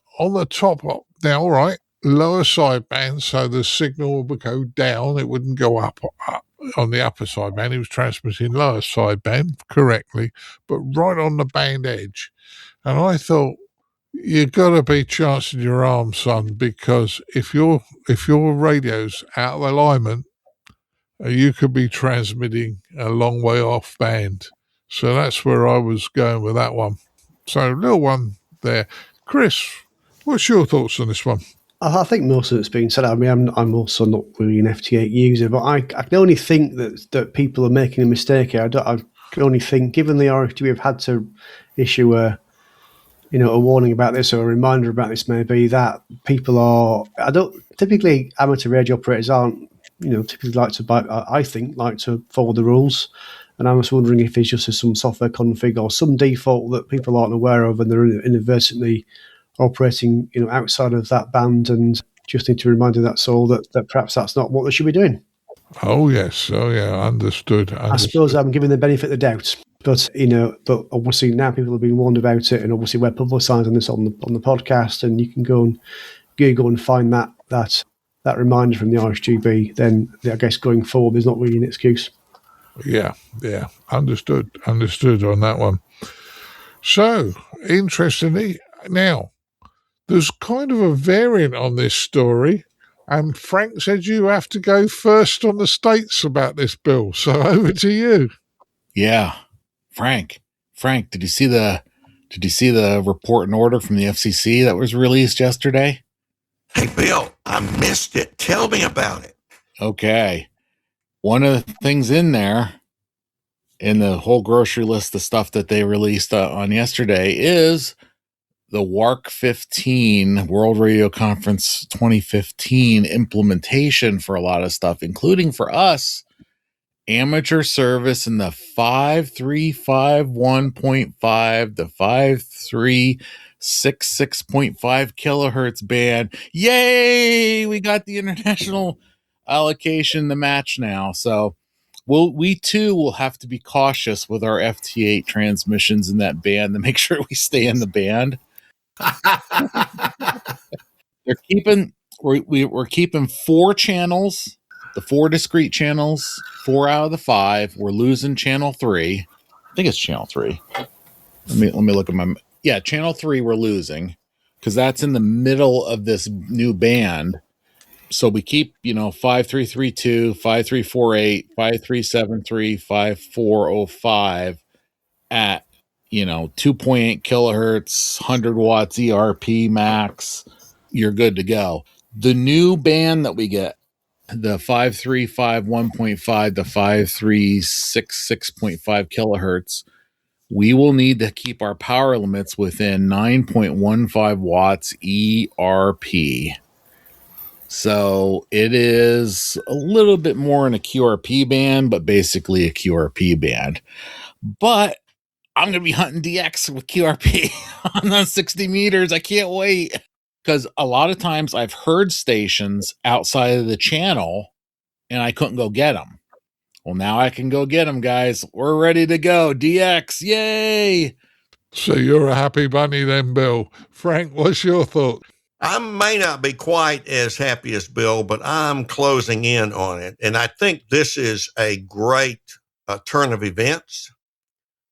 Speaker 2: top. Now, all right, lower sideband, so the signal would go down. It wouldn't go up on the upper sideband. He was transmitting lower sideband correctly, but right on the band edge. And I thought, you got to be chancing your arm, son, because if your radio's out of alignment, you could be transmitting a long way off band. So that's where I was going with that one. So little one there. Chris, what's your thoughts on this one?
Speaker 3: I think most of it's been said. I mean, I'm also not really an FT8 user, but I can only think that people are making a mistake here. I can only think, given the RFT have had to issue a warning about this or a reminder about this, maybe that people are. Typically amateur radio operators aren't, typically like to follow the rules. And I was wondering if it's just some software config or some default that people aren't aware of, and they're inadvertently operating, outside of that band, and just need to remind you that's all, that perhaps that's not what they should be doing.
Speaker 2: Oh yes, understood.
Speaker 3: I suppose I'm giving the benefit of the doubt, but obviously now people have been warned about it, and obviously we're publicising this on the podcast, and you can go and Google and find that reminder from the RSGB. Then I guess going forward, there's not really an excuse.
Speaker 2: Yeah, understood on that one. So interestingly, now there's kind of a variant on this story, and Frank said you have to go first on the states about this, Bill. So over to you.
Speaker 6: Yeah, Frank, did you see the report and order from the FCC that was released yesterday?
Speaker 5: Hey, Bill, I missed it. Tell me about it.
Speaker 6: Okay. One of the things in there, in the whole grocery list of stuff that they released on yesterday, is the WARC 15 World Radio Conference 2015 implementation for a lot of stuff, including for us, amateur service in the 5351.5, the 5366.5 kilohertz band. Yay! We got the international allocation to match now. So we too will have to be cautious with our FT8 transmissions in that band to make sure we stay in the band. We're keeping 4 channels, the 4 discrete channels, 4 out of the 5. We're losing channel 3. I think it's channel 3. Let me look at channel 3 we're losing, because that's in the middle of this new band. So we keep, 5332, 5348, 5373, 5405 at, 2.8 kilohertz, 100 watts ERP max. You're good to go. The new band that we get, the 5351.5, the 5366.5 kilohertz, we will need to keep our power limits within 9.15 watts ERP. So it is a little bit more in a QRP band, but basically a QRP band. But I'm going to be hunting DX with QRP on the 60 meters. I can't wait. Because a lot of times I've heard stations outside of the channel and I couldn't go get them. Well, now I can go get them, guys. We're ready to go. DX, yay!
Speaker 2: So you're a happy bunny then, Bill. Frank, what's your thought?
Speaker 5: I may not be quite as happy as Bill, but I'm closing in on it. And I think this is a great turn of events.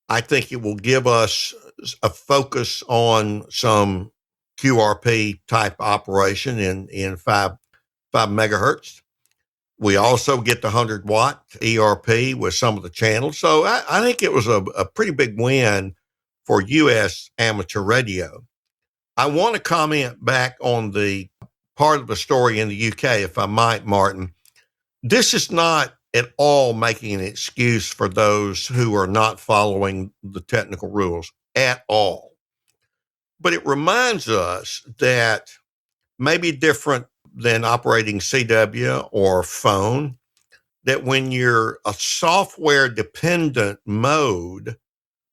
Speaker 5: I think it will give us a focus on some QRP type operation in 5 megahertz. We also get the 100 watt ERP with some of the channels. So I think it was a pretty big win for U.S. amateur radio. I want to comment back on the part of the story in the UK, if I might, Martin. This is not at all making an excuse for those who are not following the technical rules at all. But it reminds us that maybe different than operating CW or phone, that when you're a software dependent mode,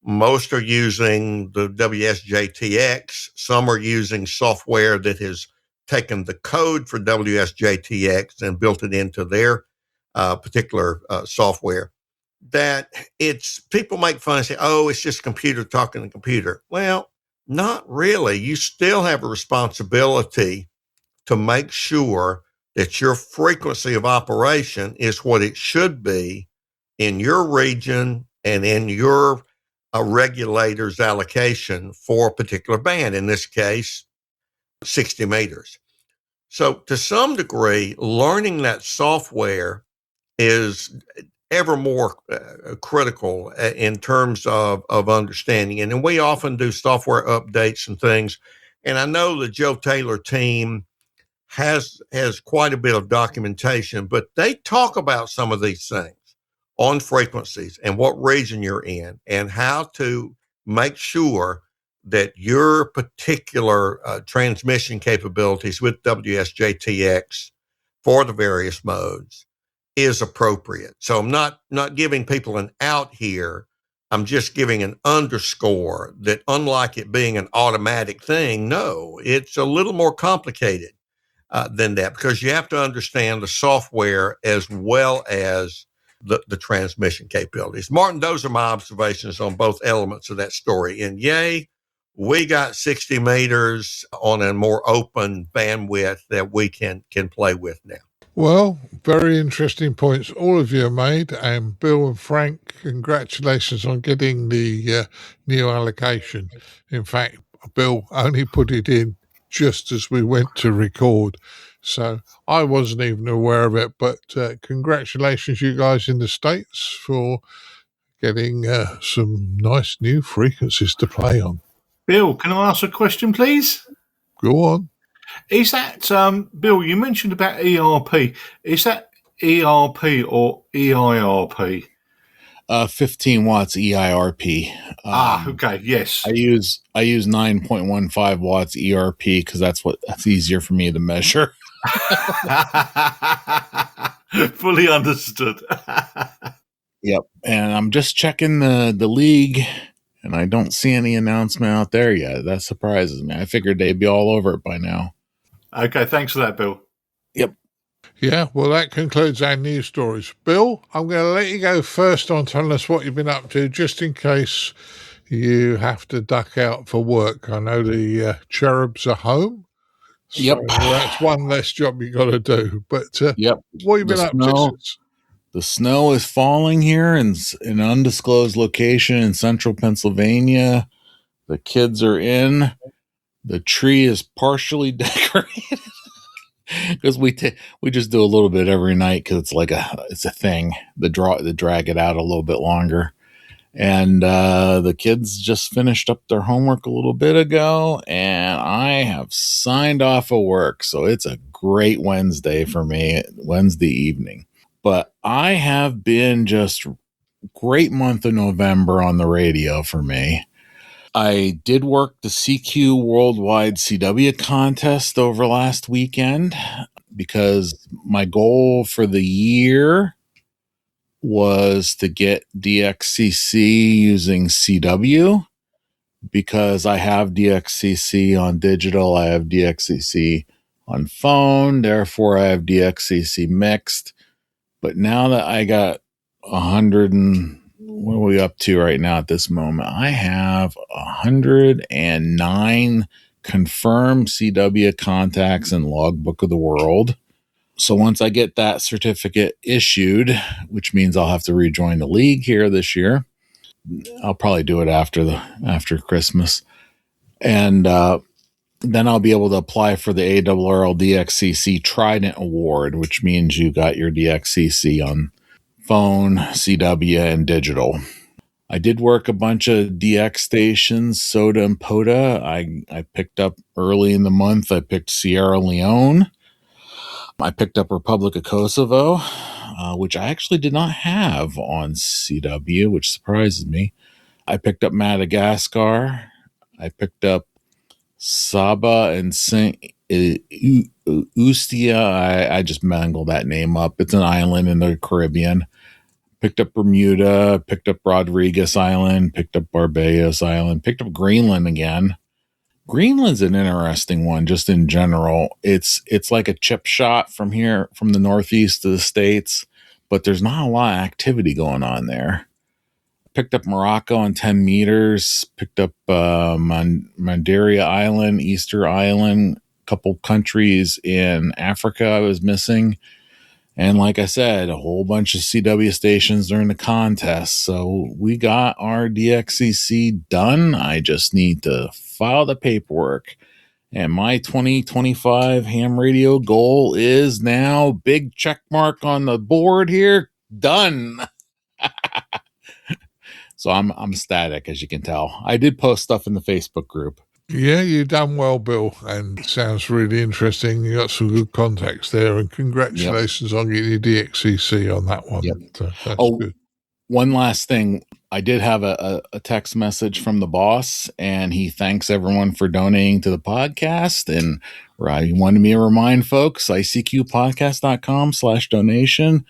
Speaker 5: Most are using the WSJTX. Some are using software that has taken the code for WSJTX and built it into their particular software. That it's people make fun and say, oh, it's just computer talking to computer. Well, not really. You still have a responsibility to make sure that your frequency of operation is what it should be in your region and in your regulator's allocation for a particular band, in this case, 60 meters. So to some degree, learning that software is ever more critical in terms of understanding it. And we often do software updates and things. And I know the Joe Taylor team has quite a bit of documentation, but they talk about some of these things on frequencies and what region you're in and how to make sure that your particular transmission capabilities with WSJTX for the various modes is appropriate. So I'm not giving people an out here. I'm just giving an underscore that unlike it being an automatic thing, no, it's a little more complicated than that, because you have to understand the software as well as the transmission capabilities. Martin, those are my observations on both elements of that story. And yay, we got 60 meters on a more open bandwidth that we can play with now.
Speaker 2: Well, very interesting points all of you have made. And Bill and Frank, congratulations on getting the new allocation. In fact, Bill only put it in just as we went to record. So I wasn't even aware of it. But congratulations, you guys in the States, for getting some nice new frequencies to play on.
Speaker 7: Bill, can I ask a question, please?
Speaker 2: Go on.
Speaker 7: Is that, Bill, you mentioned about ERP. Is that ERP or EIRP?
Speaker 6: 15 watts EIRP.
Speaker 7: Okay, yes.
Speaker 6: I use 9.15 watts ERP because that's easier for me to measure.
Speaker 7: Fully understood.
Speaker 6: Yep. And I'm just checking the league, and I don't see any announcement out there yet. That surprises me. I figured they'd be all over it by now.
Speaker 7: Okay, thanks for that, Bill.
Speaker 6: Yep.
Speaker 2: Yeah, well, that concludes our news stories. Bill, I'm going to let you go first on telling us what you've been up to, just in case you have to duck out for work. I know the cherubs are home. So
Speaker 6: Yep.
Speaker 2: that's one less job you got to do. But
Speaker 6: yep.
Speaker 2: What have you been up to since?
Speaker 6: The snow is falling here in an undisclosed location in central Pennsylvania. The kids are in. The tree is partially decorated because we just do a little bit every night because it's a thing. The drag it out a little bit longer. And the kids just finished up their homework a little bit ago, and I have signed off of work. So it's a great Wednesday for me, Wednesday evening. But I have been just great month of November on the radio for me. I did work the CQ Worldwide CW contest over last weekend because my goal for the year was to get DXCC using CW, because I have DXCC on digital, I have DXCC on phone, therefore I have DXCC mixed. But now that I got 100 and what are we up to right now at this moment? I have 109 confirmed CW contacts in Logbook of the World. So once I get that certificate issued, which means I'll have to rejoin the league here this year, I'll probably do it after Christmas, and then I'll be able to apply for the ARRL DXCC Trident Award, which means you got your DXCC on phone, CW, and digital. I did work a bunch of DX stations, Soda and Poda. I picked up early in the month. I picked Sierra Leone. I picked up Republic of Kosovo, which I actually did not have on CW, which surprises me. I picked up Madagascar. I picked up Saba and St. Ustia. I just mangled that name up. It's an island in the Caribbean. Picked up Bermuda, picked up Rodriguez Island, picked up Barbados Island, picked up Greenland again. Greenland's an interesting one just in general. It's like a chip shot from here, from the Northeast to the States, but there's not a lot of activity going on there. Picked up Morocco on 10 meters, picked up Mandaria Island, Easter Island, a couple countries in Africa I was missing. And like I said, a whole bunch of CW stations during the contest. So we got our DXCC done. I just need to file the paperwork. And my 2025 ham radio goal is now, big check mark on the board here, done. So I'm ecstatic, as you can tell. I did post stuff in the Facebook group.
Speaker 2: Yeah, you've done well, Bill, and sounds really interesting. You got some good contacts there, and congratulations on getting your DXCC on that one.
Speaker 6: Yep.
Speaker 2: So that's good.
Speaker 6: One last thing. I did have a text message from the boss, and he thanks everyone for donating to the podcast. And he wanted me to remind folks, ICQPodcast.com/donation.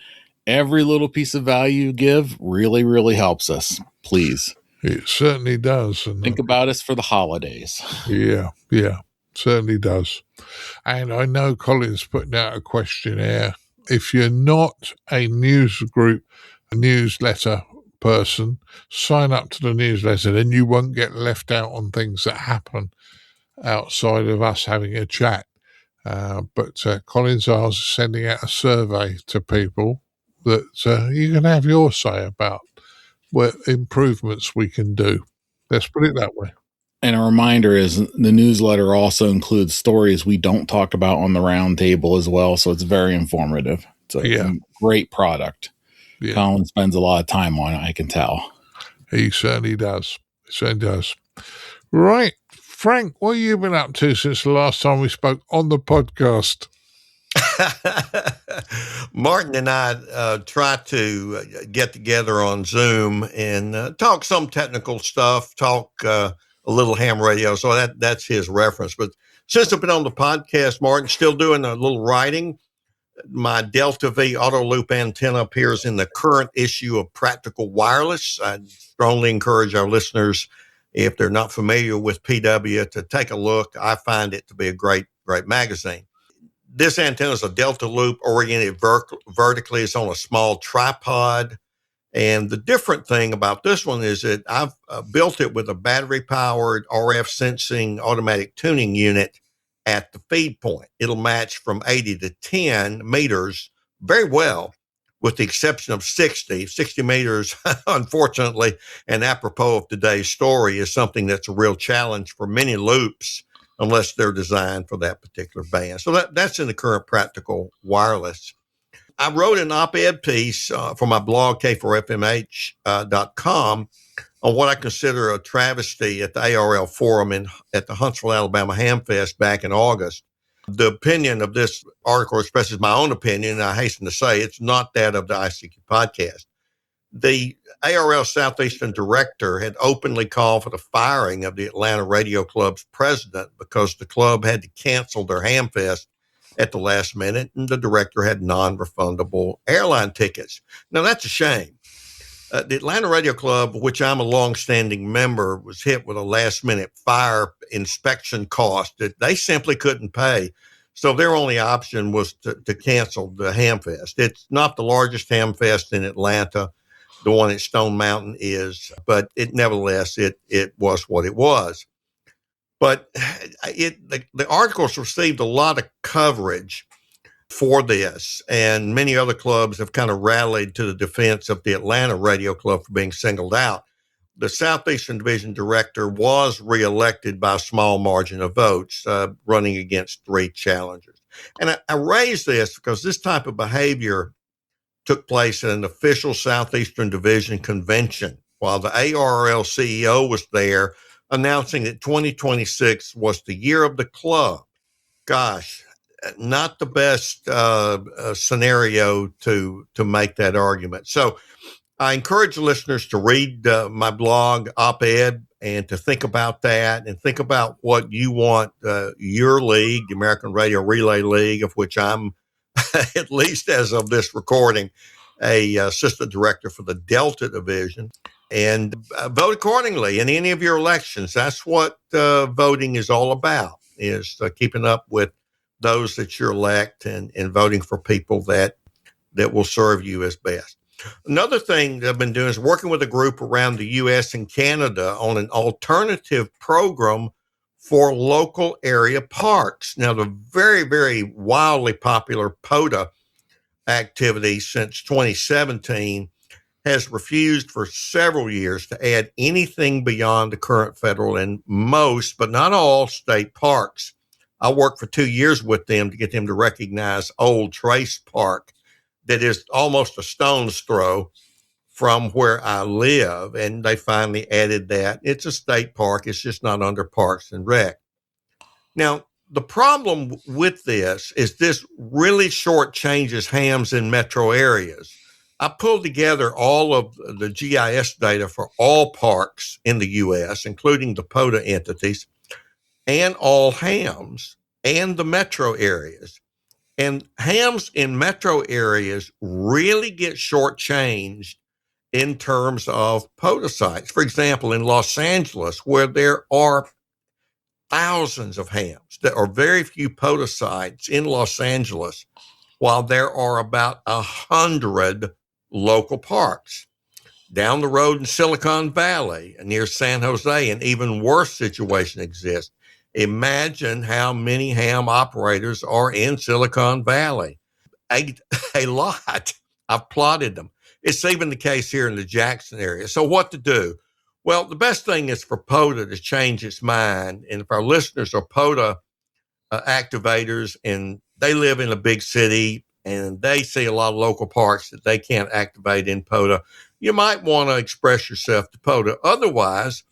Speaker 6: Every little piece of value you give really, really helps us. Please.
Speaker 2: It certainly does. And
Speaker 6: think about us for the holidays.
Speaker 2: Yeah, certainly does. And I know Colin's putting out a questionnaire. If you're not a newsletter person, sign up to the newsletter, then you won't get left out on things that happen outside of us having a chat. But Colin's sending out a survey to people that you can have your say about what improvements we can do. Let's put it that way.
Speaker 6: And a reminder is the newsletter also includes stories we don't talk about on the round table as well. So it's very informative. It's a great product. Yeah. Colin spends a lot of time on it, I can tell.
Speaker 2: He certainly does. Right. Frank, what have you been up to since the last time we spoke on the podcast?
Speaker 5: Martin and I try to get together on Zoom and talk some technical stuff, talk a little ham radio. So that's his reference. But since I've been on the podcast, Martin, still doing a little writing. My Delta V auto loop antenna appears in the current issue of Practical Wireless. I strongly encourage our listeners, if they're not familiar with PW, to take a look. I find it to be a great magazine. This antenna is a Delta loop oriented vertically. It's on a small tripod. And the different thing about this one is that I've built it with a battery-powered RF sensing automatic tuning unit at the feed point. It'll match from 80 to 10 meters very well, with the exception of 60. 60 meters, unfortunately, and apropos of today's story, is something that's a real challenge for many loops, unless they're designed for that particular band. So that's in the current Practical Wireless. I wrote an op-ed piece for my blog, K4FMH.com, on what I consider a travesty at the ARL Forum at the Huntsville, Alabama Hamfest back in August. The opinion of this article expresses my own opinion, and I hasten to say it's not that of the ICQ podcast. The ARL Southeastern director had openly called for the firing of the Atlanta Radio Club's president because the club had to cancel their Hamfest at the last minute, and the director had non-refundable airline tickets. Now, that's a shame. The Atlanta Radio Club, which I'm a long-standing member, was hit with a last-minute fire inspection cost that they simply couldn't pay. So their only option was to cancel the Hamfest. It's not the largest Hamfest in Atlanta. The one at Stone Mountain is, but nevertheless, it was what it was. But the articles received a lot of coverage for this, and many other clubs have kind of rallied to the defense of the Atlanta Radio Club for being singled out. The Southeastern Division director was reelected by a small margin of votes, running against 3 challengers. And I raise this because this type of behavior took place at an official Southeastern Division convention while the ARL CEO was there, announcing that 2026 was the year of the club. Gosh, not the best scenario to make that argument. So I encourage listeners to read my blog, op-ed, and to think about that and think about what you want your league, the American Radio Relay League, of which I'm, at least as of this recording, a assistant director for the Delta Division, and vote accordingly in any of your elections. That's what voting is all about, is keeping up with those that you elect and voting for people that will serve you as best. Another thing that I've been doing is working with a group around the U.S. and Canada on an alternative program for local area parks. Now, the very, very wildly popular POTA activity since 2017 has refused for several years to add anything beyond the current federal and most, but not all, state parks. I worked for 2 years with them to get them to recognize Old Trace Park, that is almost a stone's throw from where I live, and they finally added that. It's a state park. It's just not under Parks and Rec. Now, the problem with this is this really shortchanges hams in metro areas. I pulled together all of the GIS data for all parks in the U.S., including the POTA entities, and all hams and the metro areas. And hams in metro areas really get shortchanged in terms of POTA sites. For example, in Los Angeles, where there are thousands of hams, there are very few POTA sites in Los Angeles, while there are about 100 local parks. Down the road in Silicon Valley, near San Jose, an even worse situation exists. Imagine how many ham operators are in Silicon Valley. A lot. I've plotted them. It's even the case here in the Jackson area. So what to do? Well, the best thing is for POTA to change its mind. And if our listeners are POTA activators and they live in a big city and they see a lot of local parks that they can't activate in POTA, you might want to express yourself to POTA. Otherwise,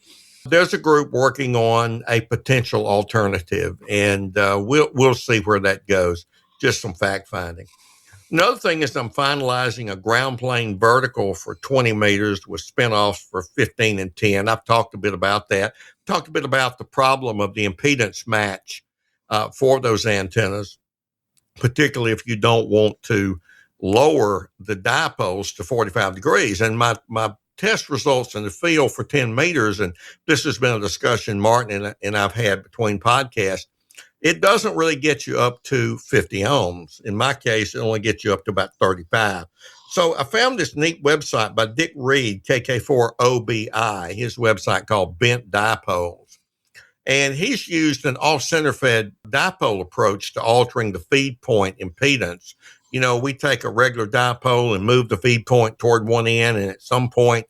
Speaker 5: there's a group working on a potential alternative, and we'll see where that goes. Just some fact finding. Another thing is I'm finalizing a ground plane vertical for 20 meters with spinoffs for 15 and 10. I've talked a bit about that. Talked a bit about the problem of the impedance match for those antennas, particularly if you don't want to lower the dipoles to 45 degrees. And my test results in the field for 10 meters, and this has been a discussion Martin and I've had between podcasts, it doesn't really get you up to 50 ohms. In my case, it only gets you up to about 35. So I found this neat website by Dick Reed, KK4OBI, his website called Bent Dipoles. And he's used an off-center fed dipole approach to altering the feed point impedance. You know, we take a regular dipole and move the feed point toward one end, and at some point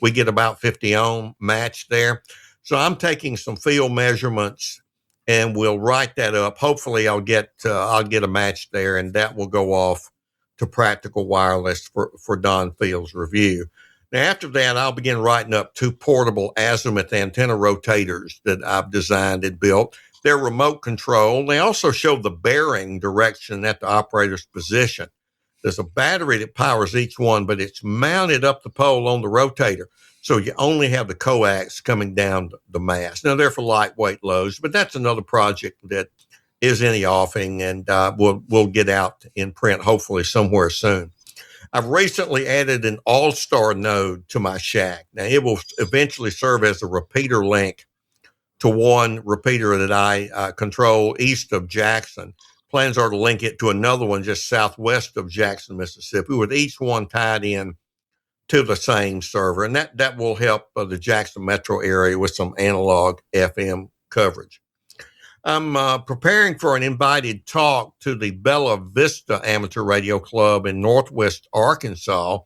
Speaker 5: we get about 50 ohm match there. So I'm taking some field measurements and we'll write that up. Hopefully I'll get a match there, and that will go off to Practical Wireless for Don Fields' review. Now, after that, I'll begin writing up 2 portable azimuth antenna rotators that I've designed and built. They're remote control. They also show the bearing direction at the operator's position. There's a battery that powers each one, but it's mounted up the pole on the rotator. So you only have the coax coming down the mast. Now, they're for lightweight loads, but that's another project that is in the offing, and we'll get out in print hopefully somewhere soon. I've recently added an all-star node to my shack. Now, it will eventually serve as a repeater link to one repeater that I control east of Jackson. Plans are to link it to another one just southwest of Jackson, Mississippi, with each one tied in to the same server. And that will help the Jackson metro area with some analog FM coverage. I'm preparing for an invited talk to the Bella Vista Amateur Radio Club in Northwest Arkansas.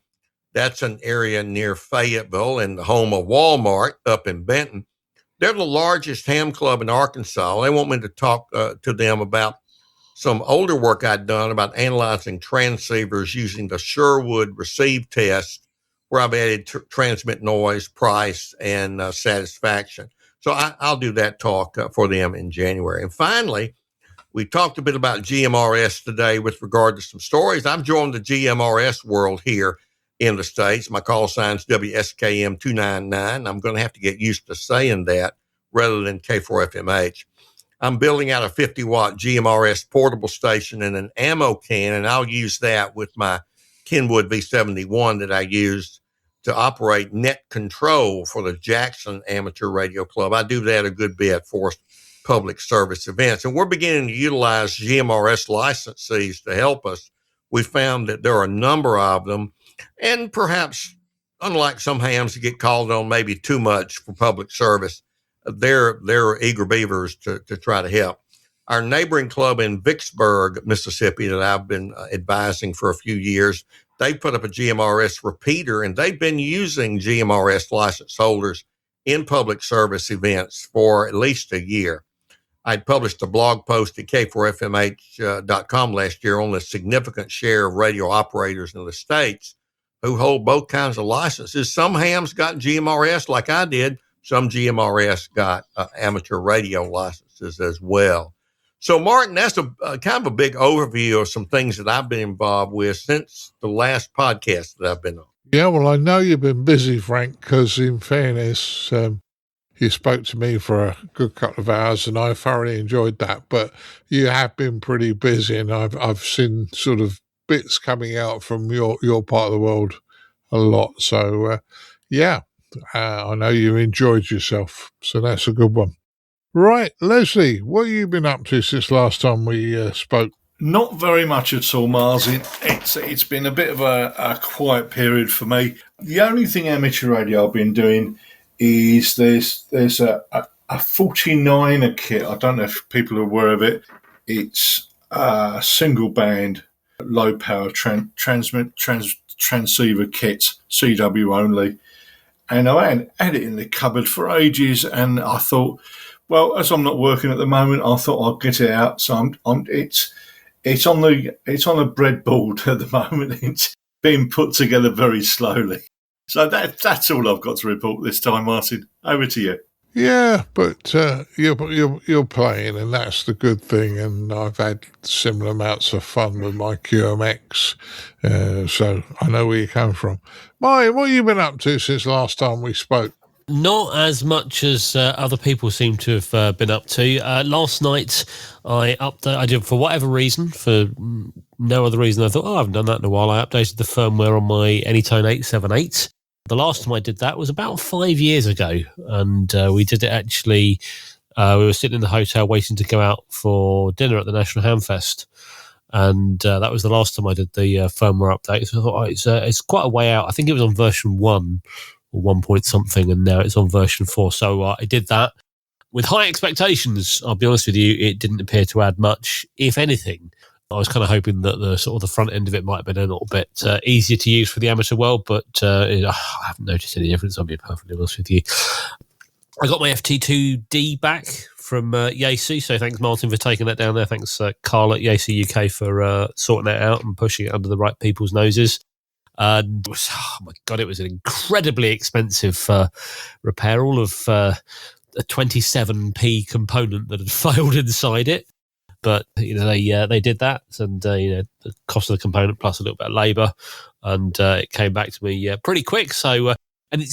Speaker 5: That's an area near Fayetteville and the home of Walmart up in Benton. They're the largest ham club in Arkansas. They want me to talk to them about some older work I'd done about analyzing transceivers using the Sherwood receive test, where I've added transmit noise, price, and satisfaction. So I'll do that talk for them in January. And finally, we talked a bit about GMRS today with regard to some stories. I've joined the GMRS world here in the States. My call sign's WSKM 299. I'm going to have to get used to saying that rather than K4FMH. I'm building out a 50-watt GMRS portable station and an ammo can, and I'll use that with my Kenwood V71 that I used to operate net control for the Jackson Amateur Radio Club. I do that a good bit for public service events. And we're beginning to utilize GMRS licensees to help us. We found that there are a number of them, and perhaps unlike some hams that get called on maybe too much for public service, they're eager beavers to try to help. Our neighboring club in Vicksburg, Mississippi, that I've been advising for a few years, they put up a GMRS repeater, and they've been using GMRS license holders in public service events for at least a year. I published a blog post at K4FMH.com last year on the significant share of radio operators in the states who hold both kinds of licenses. Some hams got GMRS like I did. Some GMRS got amateur radio licenses as well. So, Martin, that's a kind of a big overview of some things that I've been involved with since the last podcast that I've been on.
Speaker 2: Yeah, well, I know you've been busy, Frank, because in fairness, you spoke to me for a good couple of hours, and I thoroughly enjoyed that. But you have been pretty busy, and I've seen sort of bits coming out from your part of the world a lot. So, I know you enjoyed yourself, so that's a good one. Right, Leslie, what have you been up to since last time we spoke?
Speaker 7: Not very much at all, Martin. It's been a bit of a quiet period for me. The only thing amateur radio I've been doing is there's a 49er kit. I don't know if people are aware of it. It's a single band, low power transceiver kit, CW only. And I had it in the cupboard for ages, and I thought, well, as I'm not working at the moment, I thought I'd get it out. So it's on a breadboard at the moment. It's being put together very slowly. So that's all I've got to report this time, Martin. Over to you.
Speaker 2: Yeah, but you're playing, and that's the good thing. And I've had similar amounts of fun with my QMX, so I know where you come from. Mike, what have you been up to since last time we spoke?
Speaker 4: Not as much as other people seem to have been up to. Last night, I did, for whatever reason, for no other reason, I thought, I haven't done that in a while. I updated the firmware on my Anytone 878. The last time I did that was about 5 years ago, and we did it actually. We were sitting in the hotel waiting to go out for dinner at the National Ham Fest, and that was the last time I did the firmware update. So I thought, it's quite a way out. I think it was on version 1 or 1 point something, and now it's on version 4. So I did that with high expectations. I'll be honest with you, it didn't appear to add much, if anything. I was kind of hoping that the sort of the front end of it might have been a little bit easier to use for the amateur world, but I haven't noticed any difference, I'll be perfectly honest with you. I got my FT2D back from Yaesu, so thanks, Martin, for taking that down there. Thanks, Carl at Yaesu UK for sorting that out and pushing it under the right people's noses. And oh my God, it was an incredibly expensive repair. All of a 27p component that had failed inside it. But they did that, and the cost of the component plus a little bit of labour, and it came back to me pretty quick. So, and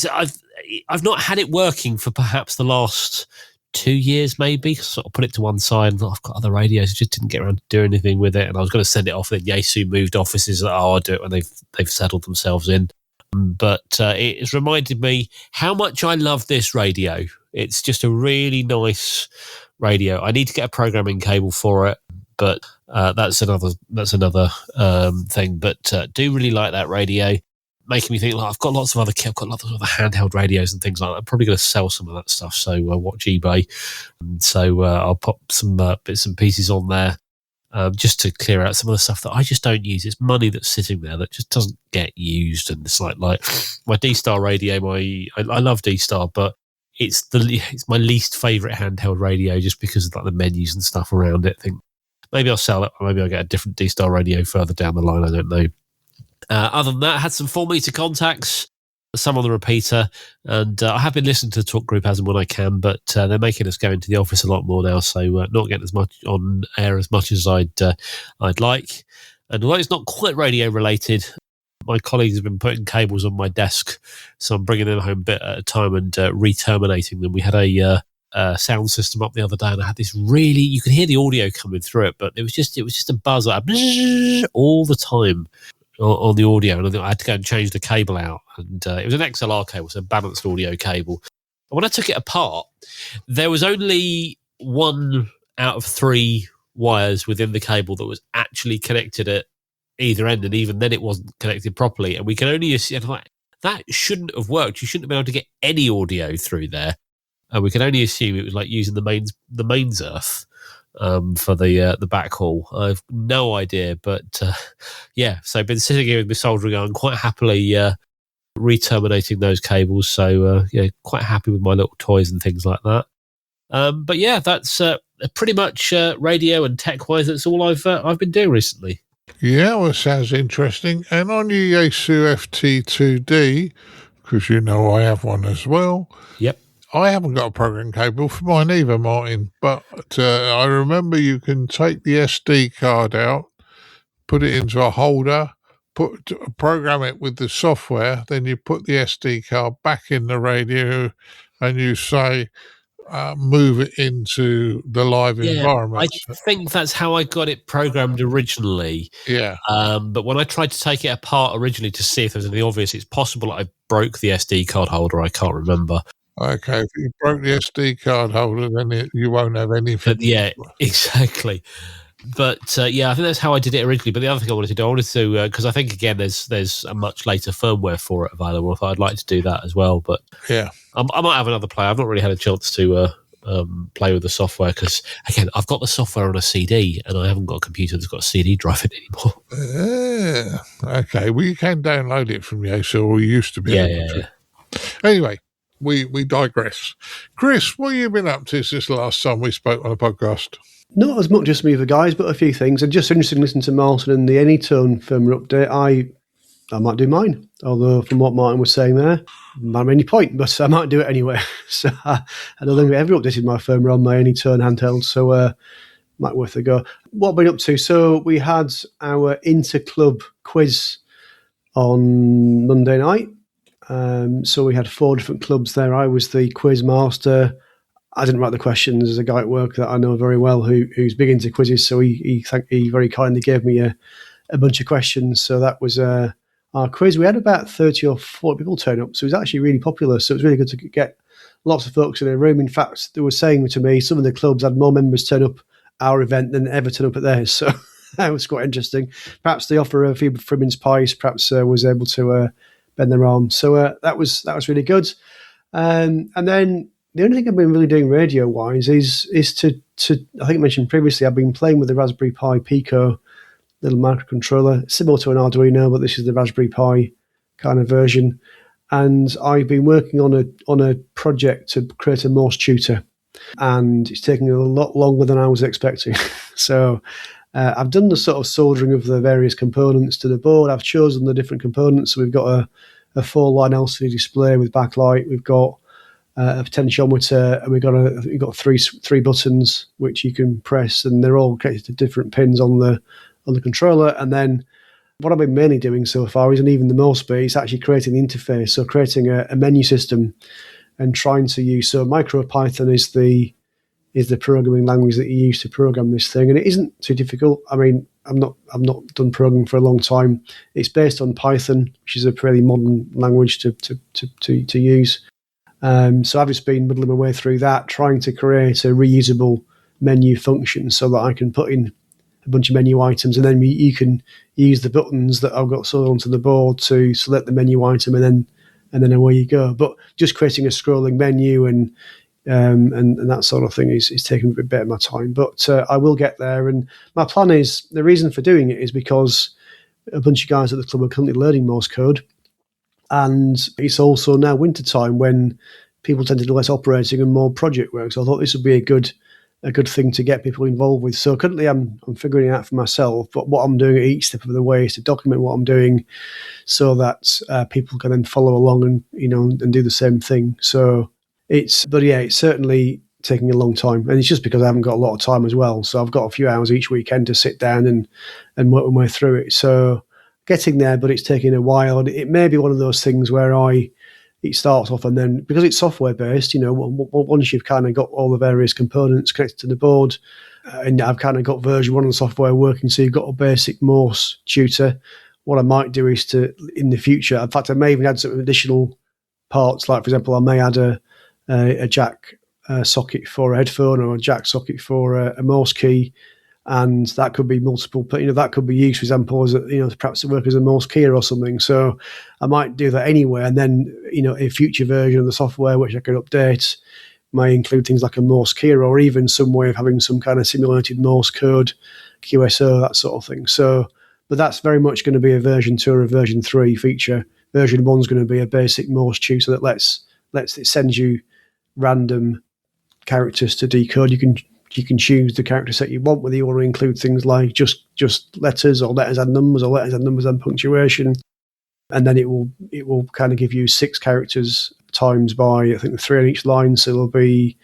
Speaker 4: I've not had it working for perhaps the last 2 years, maybe. Sort of put it to one side, and I've got other radios. Just didn't get around to doing anything with it, and I was going to send it off. Then Yaesu moved offices. I'll do it when they've settled themselves in. But it has reminded me how much I love this radio. It's just a really nice radio. I need to get a programming cable for it, but that's another thing. But do really like that radio, making me think, I've got lots of other kit. I've got lots of other handheld radios and things like that. I'm probably going to sell some of that stuff. So watch eBay. And so I'll pop some bits and pieces on there just to clear out some of the stuff that I just don't use. It's money that's sitting there that just doesn't get used. And it's like my D-Star radio. I love D-Star, but it's my least favourite handheld radio just because of the menus and stuff around it. I think maybe I'll sell it, or maybe I'll get a different D-Star radio further down the line. I don't know. Other than that, I had some 4-metre contacts, some on the repeater, and I have been listening to the talk group as and when I can, but they're making us go into the office a lot more now, so not getting as much on air as much as I'd like. And although it's not quite radio related, my colleagues have been putting cables on my desk, so I'm bringing them home a bit at a time and re-terminating them. We had a sound system up the other day, and I had this really, you could hear the audio coming through it, but it was just a buzz all the time. on the audio, and I had to go and change the cable out. And it was an XLR cable, so balanced audio cable. And when I took it apart, there was only 1 out of 3 wires within the cable that was actually connected at either end, and even then it wasn't connected properly. And we can only assume that shouldn't have worked. You shouldn't have been able to get any audio through there. And we can only assume it was like using the mains earth for the backhaul. I have no idea, but so I've been sitting here with my soldering iron quite happily re-terminating those cables. So quite happy with my little toys and things like that. But yeah, that's pretty much radio and tech-wise. That's all I've been doing recently.
Speaker 2: Yeah, well, sounds interesting. And on your Yaesu FT2D, because you know I have one as well.
Speaker 4: Yep.
Speaker 2: I haven't got a program cable for mine either, Martin, but I remember you can take the SD card out, put it into a holder, program it with the software, then you put the SD card back in the radio and you say, move it into the live environment.
Speaker 4: I think that's how I got it programmed originally.
Speaker 2: Yeah.
Speaker 4: But when I tried to take it apart originally to see if there was anything obvious, it's possible I broke the SD card holder. I can't remember.
Speaker 2: Okay, if you broke the SD card holder, then you won't have anything.
Speaker 4: But yeah, exactly. But I think that's how I did it originally. But the other thing I wanted to because I think again there's a much later firmware for it available. I thought I'd like to do that as well. But
Speaker 2: yeah,
Speaker 4: I might have another play. I've not really had a chance to play with the software because again I've got the software on a CD and I haven't got a computer that's got a CD drive in it anymore.
Speaker 2: Okay, well you can download it from Yaesu, or you used to be able to. Anyway. We digress. Chris, what have you been up to since the last time we spoke on a podcast?
Speaker 3: Not as much as me, the guys, but a few things. I'm just interested in listening to Martin and the Anytone firmware update. I might do mine, although from what Martin was saying there, not many point, but I might do it anyway. So I don't think I've ever updated my firmware on my Anytone handheld, so might worth a go. What have we been up to? So we had our inter-club quiz on Monday night. So we had 4 different clubs there. I was the quiz master. I didn't write the questions. There's a guy at work that I know very well who's big into quizzes, so he very kindly gave me a bunch of questions. So that was our quiz. We had about 30 or 40 people turn up, so it was actually really popular. So it was really good to get lots of folks in a room. In fact, they were saying to me some of the clubs had more members turn up our event than ever turn up at theirs. So that was quite interesting. Perhaps the offer of a few mince pies perhaps was able to bend their arm. So that was really good. And then the only thing I've been really doing radio-wise is to I think I mentioned previously, I've been playing with the Raspberry Pi Pico little microcontroller, similar to an Arduino, but this is the Raspberry Pi kind of version. And I've been working on a project to create a Morse tutor, and it's taking a lot longer than I was expecting. So I've done the sort of soldering of the various components to the board. I've chosen the different components. So we've got a 4-line LCD display with backlight. We've got a potentiometer, and we've got three buttons which you can press, and they're all connected to different pins on the controller. And then what I've been mainly doing so far isn't even the most bit. It's actually creating the interface, so creating a menu system and trying to use. So MicroPython is the programming language that you use to program this thing, and it isn't too difficult. I mean, I've not done programming for a long time. It's based on Python, which is a fairly modern language to use. So I've just been muddling my way through that, trying to create a reusable menu function so that I can put in a bunch of menu items, and then you can use the buttons that I've got sold onto the board to select the menu item, and then away you go. But just creating a scrolling menu and that sort of thing is taking a bit of my time, but I will get there. And my plan is, the reason for doing it is because a bunch of guys at the club are currently learning Morse code, and it's also now winter time when people tend to do less operating and more project work. So I thought this would be a good thing to get people involved with. So currently I'm figuring it out for myself, but what I'm doing at each step of the way is to document what I'm doing so that people can then follow along and do the same thing. So it's certainly taking a long time, and it's just because I haven't got a lot of time as well. So I've got a few hours each weekend to sit down and work my way through it. So getting there, but it's taking a while. And it may be one of those things where it starts off, and then because it's software based, once you've kind of got all the various components connected to the board, and I've kind of got version 1 of the software working, so you've got a basic Morse tutor. what I might do is to, in the future, in fact, I may even add some additional parts. Like, for example, I may add a jack socket for a headphone, or a jack socket for a Morse key, and that could be multiple. But that could be used, for example, as perhaps to work as a Morse keyer or something. So I might do that anyway, and then a future version of the software which I can update may include things like a Morse keyer, or even some way of having some kind of simulated Morse code, QSO, that sort of thing. So, but that's very much going to be a version 2 or a version 3 feature. Version 1 is going to be a basic Morse tutor that it sends you random characters to decode. You can choose the character set you want, whether you want to include things like just letters, or letters and numbers, or letters and numbers and punctuation. And then it will kind of give you 6 characters times by, I think, 3 on each line. So there'll be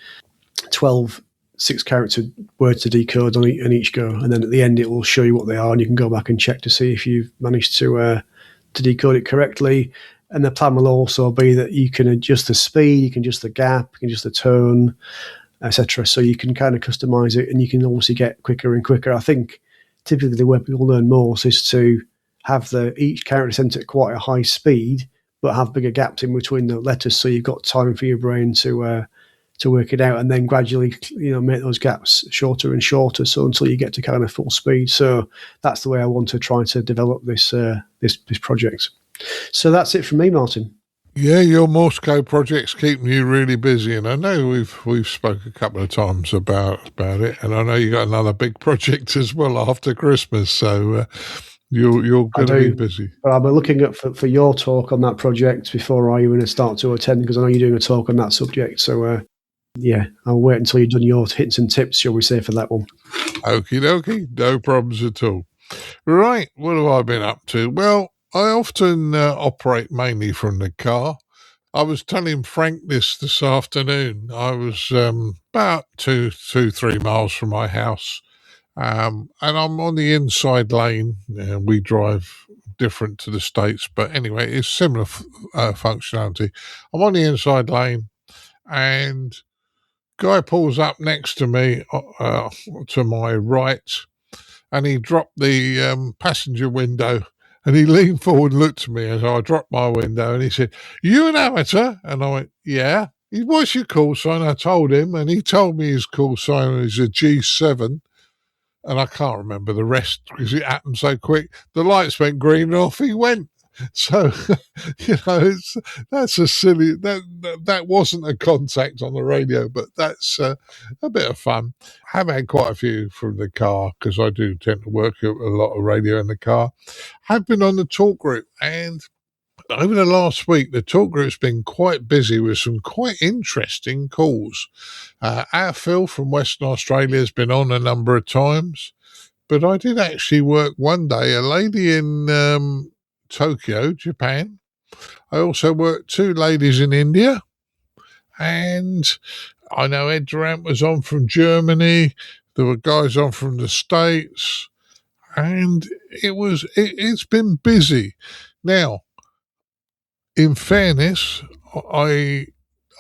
Speaker 3: 12 6-character words to decode on each go. And then at the end, it will show you what they are, and you can go back and check to see if you've managed to decode it correctly. And the plan will also be that you can adjust the speed, you can adjust the gap, you can adjust the tone, etc. So you can kind of customize it, and you can obviously get quicker and quicker. I think typically the way people learn Morse is to have each character sent at quite a high speed, but have bigger gaps in between the letters, so you've got time for your brain to work it out, and then gradually make those gaps shorter and shorter, so until you get to kind of full speed. So that's the way I want to try to develop this project. So that's it from me, Martin.
Speaker 2: Yeah, your Morse code project's keeping you really busy, and I know we've spoke a couple of times about it, and I know you got another big project as well after Christmas, so you're going to be busy.
Speaker 3: But I'll be looking up for your talk on that project before I even start to attend, because I know you're doing a talk on that subject. So I'll wait until you've done your hints and tips, shall we say, for that one.
Speaker 2: Okie dokie, no problems at all. Right, what have I been up to? Well, I often operate mainly from the car. I was telling Frank this afternoon. I was about 3 miles from my house, and I'm on the inside lane. We drive different to the States, but anyway, it's similar functionality. I'm on the inside lane, and guy pulls up next to me to my right, and he dropped the passenger window, and he leaned forward and looked at me as I dropped my window, and he said, "You an amateur?" And I went, "Yeah." He, "What's your call sign?" I told him, and he told me his call sign was a G7, and I can't remember the rest because it happened so quick. The lights went green and off he went. So, that's a silly, that wasn't a contact on the radio, but that's a bit of fun. I have had quite a few from the car because I do tend to work a lot of radio in the car. I've been on the talk group, and over the last week, the talk group's been quite busy with some quite interesting calls. Our Phil from Western Australia has been on a number of times, but I did actually work one day, a lady in Tokyo, Japan. I also worked 2 ladies in India, and I know Ed Durant was on from Germany. There were guys on from the States, and it's been busy. Now, in fairness, I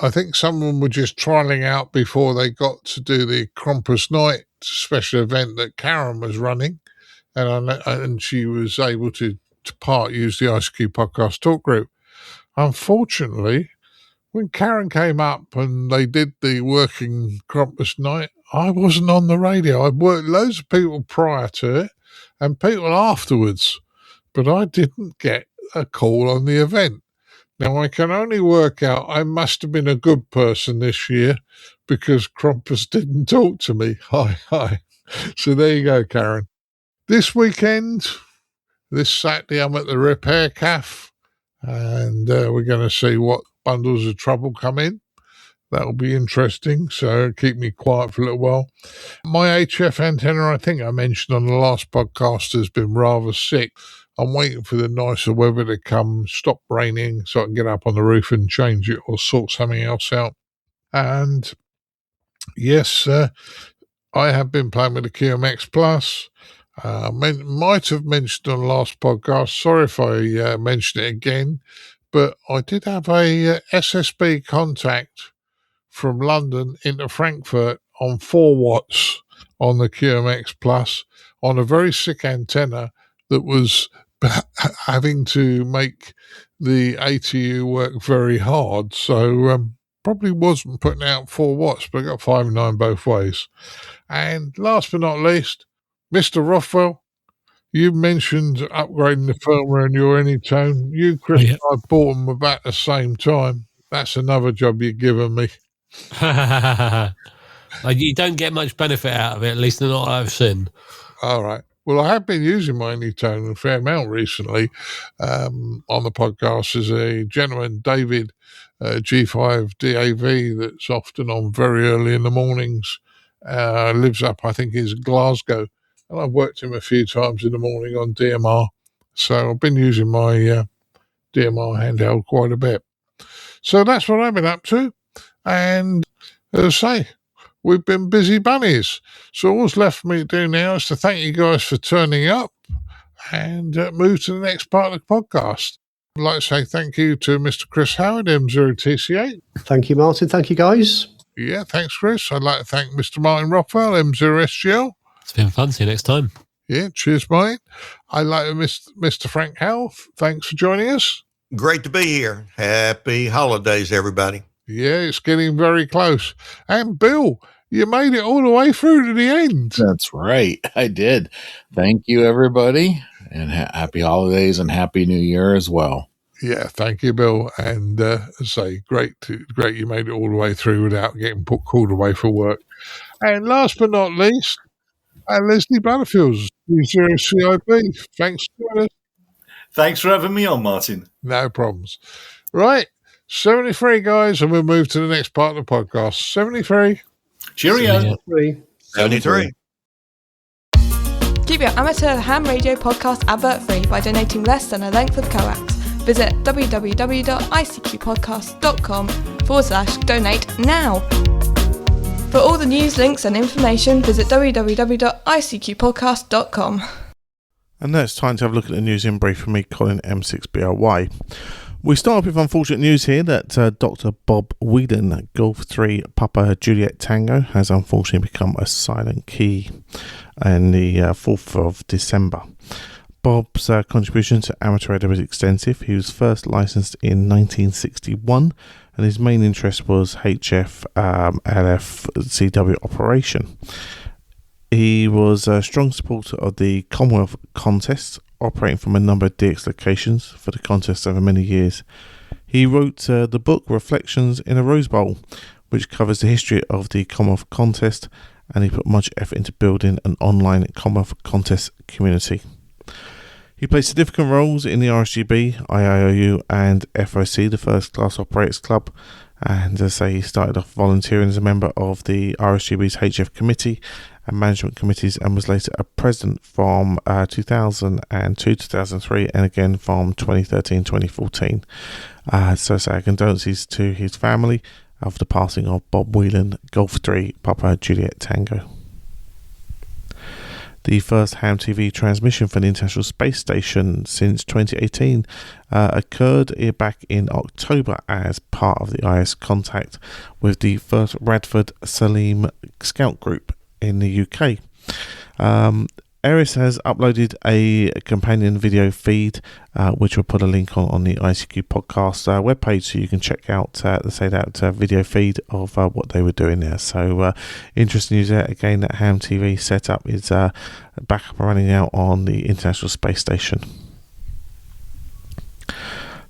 Speaker 2: think some of them were just trialling out before they got to do the Krampus Night special event that Karen was running, and she was able to use the ICQPodcast talk group. Unfortunately, when Karen came up and they did the working Krampus Night, I wasn't on the radio. I'd worked loads of people prior to it and people afterwards, but I didn't get a call on the event. Now, I can only work out I must have been a good person this year because Krampus didn't talk to me. Hi. So there you go, Karen. This weekend, this Saturday, I'm at the Repair Cafe, and we're going to see what bundles of trouble come in. That'll be interesting, so keep me quiet for a little while. My HF antenna, I think I mentioned on the last podcast, has been rather sick. I'm waiting for the nicer weather to come, stop raining, so I can get up on the roof and change it or sort something else out. And yes, I have been playing with the QMX Plus. Might have mentioned on the last podcast, sorry if I mention it again, but I did have a SSB contact from London into Frankfurt on 4 watts on the QMX Plus on a very sick antenna that was having to make the ATU work very hard. So probably wasn't putting out 4 watts, but I got 5.9 both ways. And last but not least, Mr. Rothwell, you mentioned upgrading the firmware in your Anytone. You, Chris,
Speaker 4: Oh, yeah.
Speaker 2: and I bought them about the same time. That's another job you've given me.
Speaker 4: You don't get much benefit out of it, at least not I've seen.
Speaker 2: All right. Well, I have been using my Anytone a fair amount recently on the podcast. There's a gentleman, David, G5 DAV, that's often on very early in the mornings. Lives up, I think, in Glasgow. And I've worked him a few times in the morning on DMR. So I've been using my DMR handheld quite a bit. So that's what I've been up to. And as I say, we've been busy bunnies. So all's left for me to do now is to thank you guys for turning up and move to the next part of the podcast. I'd like to say thank you to Mr. Chris Howard, M0TC8.
Speaker 3: Thank you, Martin. Thank you, guys.
Speaker 2: Yeah, thanks, Chris. I'd like to thank Mr. Martin Rothwell, M0SGL.
Speaker 4: It's been fun. See you next time.
Speaker 2: Yeah, cheers, Martin. I'd like to Mr. Frank Howell. Thanks for joining us.
Speaker 5: Great to be here. Happy holidays, everybody.
Speaker 2: Yeah, it's getting very close. And Bill, you made it all the way through to the end.
Speaker 6: That's right. I did. Thank you, everybody. And happy holidays and happy new year as well.
Speaker 2: Yeah, thank you, Bill. And say, great you made it all the way through without getting called away for work. And last but not least, Leslie Butterfields, 0CIB. Thanks for joining us.
Speaker 7: Thanks for having me on, Martin.
Speaker 2: No problems. Right, 73, guys, and we'll move to the next part of the podcast. 73.
Speaker 7: Cheerio.
Speaker 5: 73.
Speaker 8: Keep your amateur ham radio podcast advert free by donating less than a length of coax. Visit www.icqpodcast.com/donate now. For all the news, links and information, visit www.icqpodcast.com.
Speaker 1: And now it's time to have a look at the news in brief from me, Colin M6BRY. We start off with unfortunate news here that Dr. Bob Whelan, Golf 3 Papa Juliet Tango, has unfortunately become a silent key on the 4th of December. Bob's contribution to amateur radio was extensive. He was first licensed in 1961, and his main interest was HF LF CW operation. He was a strong supporter of the Commonwealth contest, operating from a number of DX locations for the contest over many years. He wrote the book Reflections in a Rose Bowl, which covers the history of the Commonwealth contest, and he put much effort into building an online Commonwealth contest community. He played significant roles in the RSGB, IIOU and FOC, the First Class Operators Club, and as I say, he started off volunteering as a member of the RSGB's HF committee and management committees, and was later a president from 2002-2003 and again from 2013-2014. So our condolences to his family of the passing of Bob Whelan, Golf 3 Papa Juliet Tango. The first HamTV transmission for the International Space Station since 2018 occurred back in October as part of the IS contact with the first Radford Salim Scout Group in the UK. Eris has uploaded a companion video feed, which we'll put a link on the ICQ podcast webpage, so you can check out that video feed of what they were doing there. So interesting news there. Again, that HamTV setup is back up and running out on the International Space Station.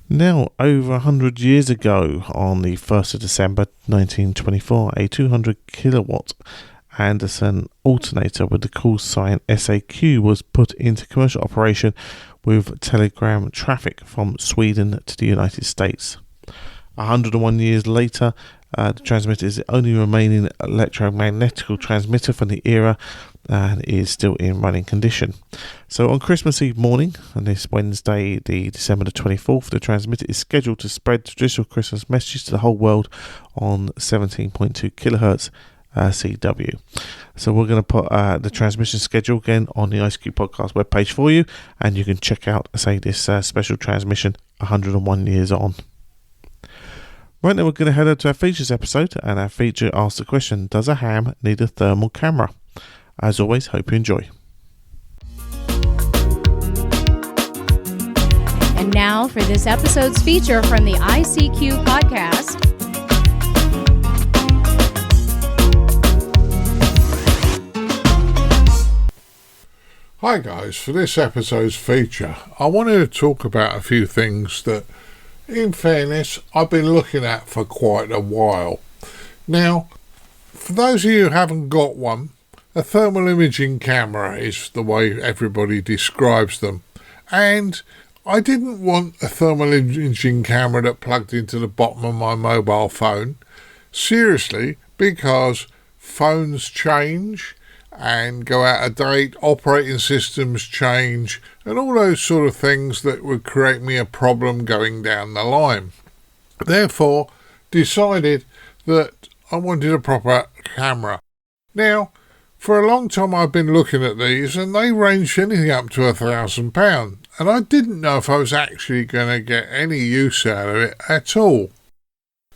Speaker 1: Now, over 100 years ago, on the 1st of December 1924, a 200 kilowatt Anderson alternator with the call sign SAQ was put into commercial operation with telegram traffic from Sweden to the United States. 101 years later, the transmitter is the only remaining electromagnetical transmitter from the era and is still in running condition. So on Christmas Eve morning, on this Wednesday, the December the 24th, the transmitter is scheduled to spread traditional Christmas messages to the whole world on 17.2 kilohertz CW. So we're going to put the transmission schedule again on the ICQ podcast webpage for you, and you can check out, this special transmission 101 years on. Right now we're going to head over to our features episode, and our feature asks the question, does a ham need a thermal camera? As always, hope you enjoy.
Speaker 9: now for this episode's feature from the ICQ Podcast.
Speaker 2: Hi guys, for this episode's feature, I wanted to talk about a few things that, in fairness, I've been looking at for quite a while. Now, for those of you who haven't got one, a thermal imaging camera is the way everybody describes them. And I didn't want a thermal imaging camera that plugged into the bottom of my mobile phone. Seriously, because phones change and go out of date, operating systems change, and all those sort of things that would create me a problem going down the line. Therefore, decided that I wanted a proper camera. Now, for a long time I've been looking at these, and they range anything up to £1,000, and I didn't know if I was actually going to get any use out of it at all.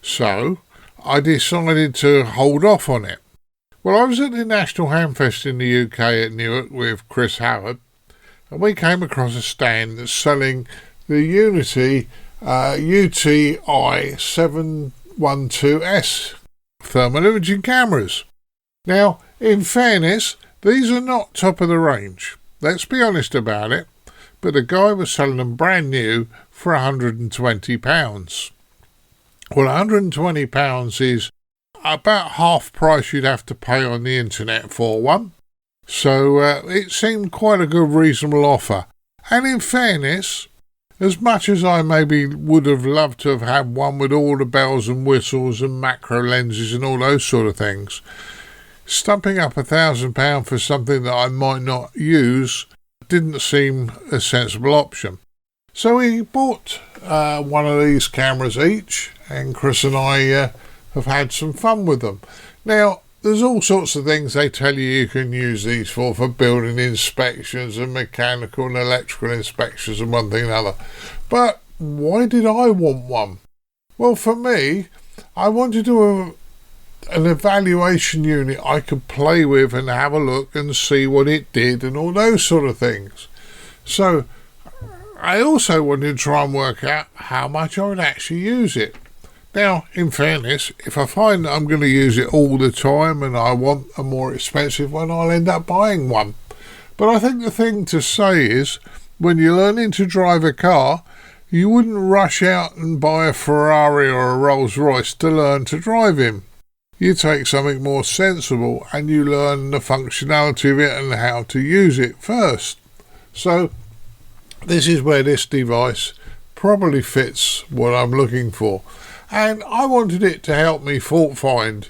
Speaker 2: So, I decided to hold off on it. Well, I was at the National Hamfest in the UK at Newark with Chris Howell, and we came across a stand that's selling the Unity UTI 712S thermal imaging cameras. Now, in fairness, these are not top of the range. Let's be honest about it. But the guy was selling them brand new for £120. Well, £120 is about half price you'd have to pay on the internet for one. So it seemed quite a good reasonable offer. And in fairness, as much as I maybe would have loved to have had one with all the bells and whistles and macro lenses and all those sort of things, stumping up £1,000 for something that I might not use didn't seem a sensible option. So we bought one of these cameras each, and Chris and I have had some fun with them. Now, there's all sorts of things they tell you can use these for building inspections and mechanical and electrical inspections and one thing and another. But why did I want one? Well, for me, I wanted to an evaluation unit I could play with and have a look and see what it did and all those sort of things. So I also wanted to try and work out how much I would actually use it. Now, in fairness, if I find that I'm going to use it all the time and I want a more expensive one, I'll end up buying one. But I think the thing to say is, when you're learning to drive a car, you wouldn't rush out and buy a Ferrari or a Rolls Royce to learn to drive him. You take something more sensible and you learn the functionality of it and how to use it first. So this is where this device probably fits what I'm looking for. And I wanted it to help me fault find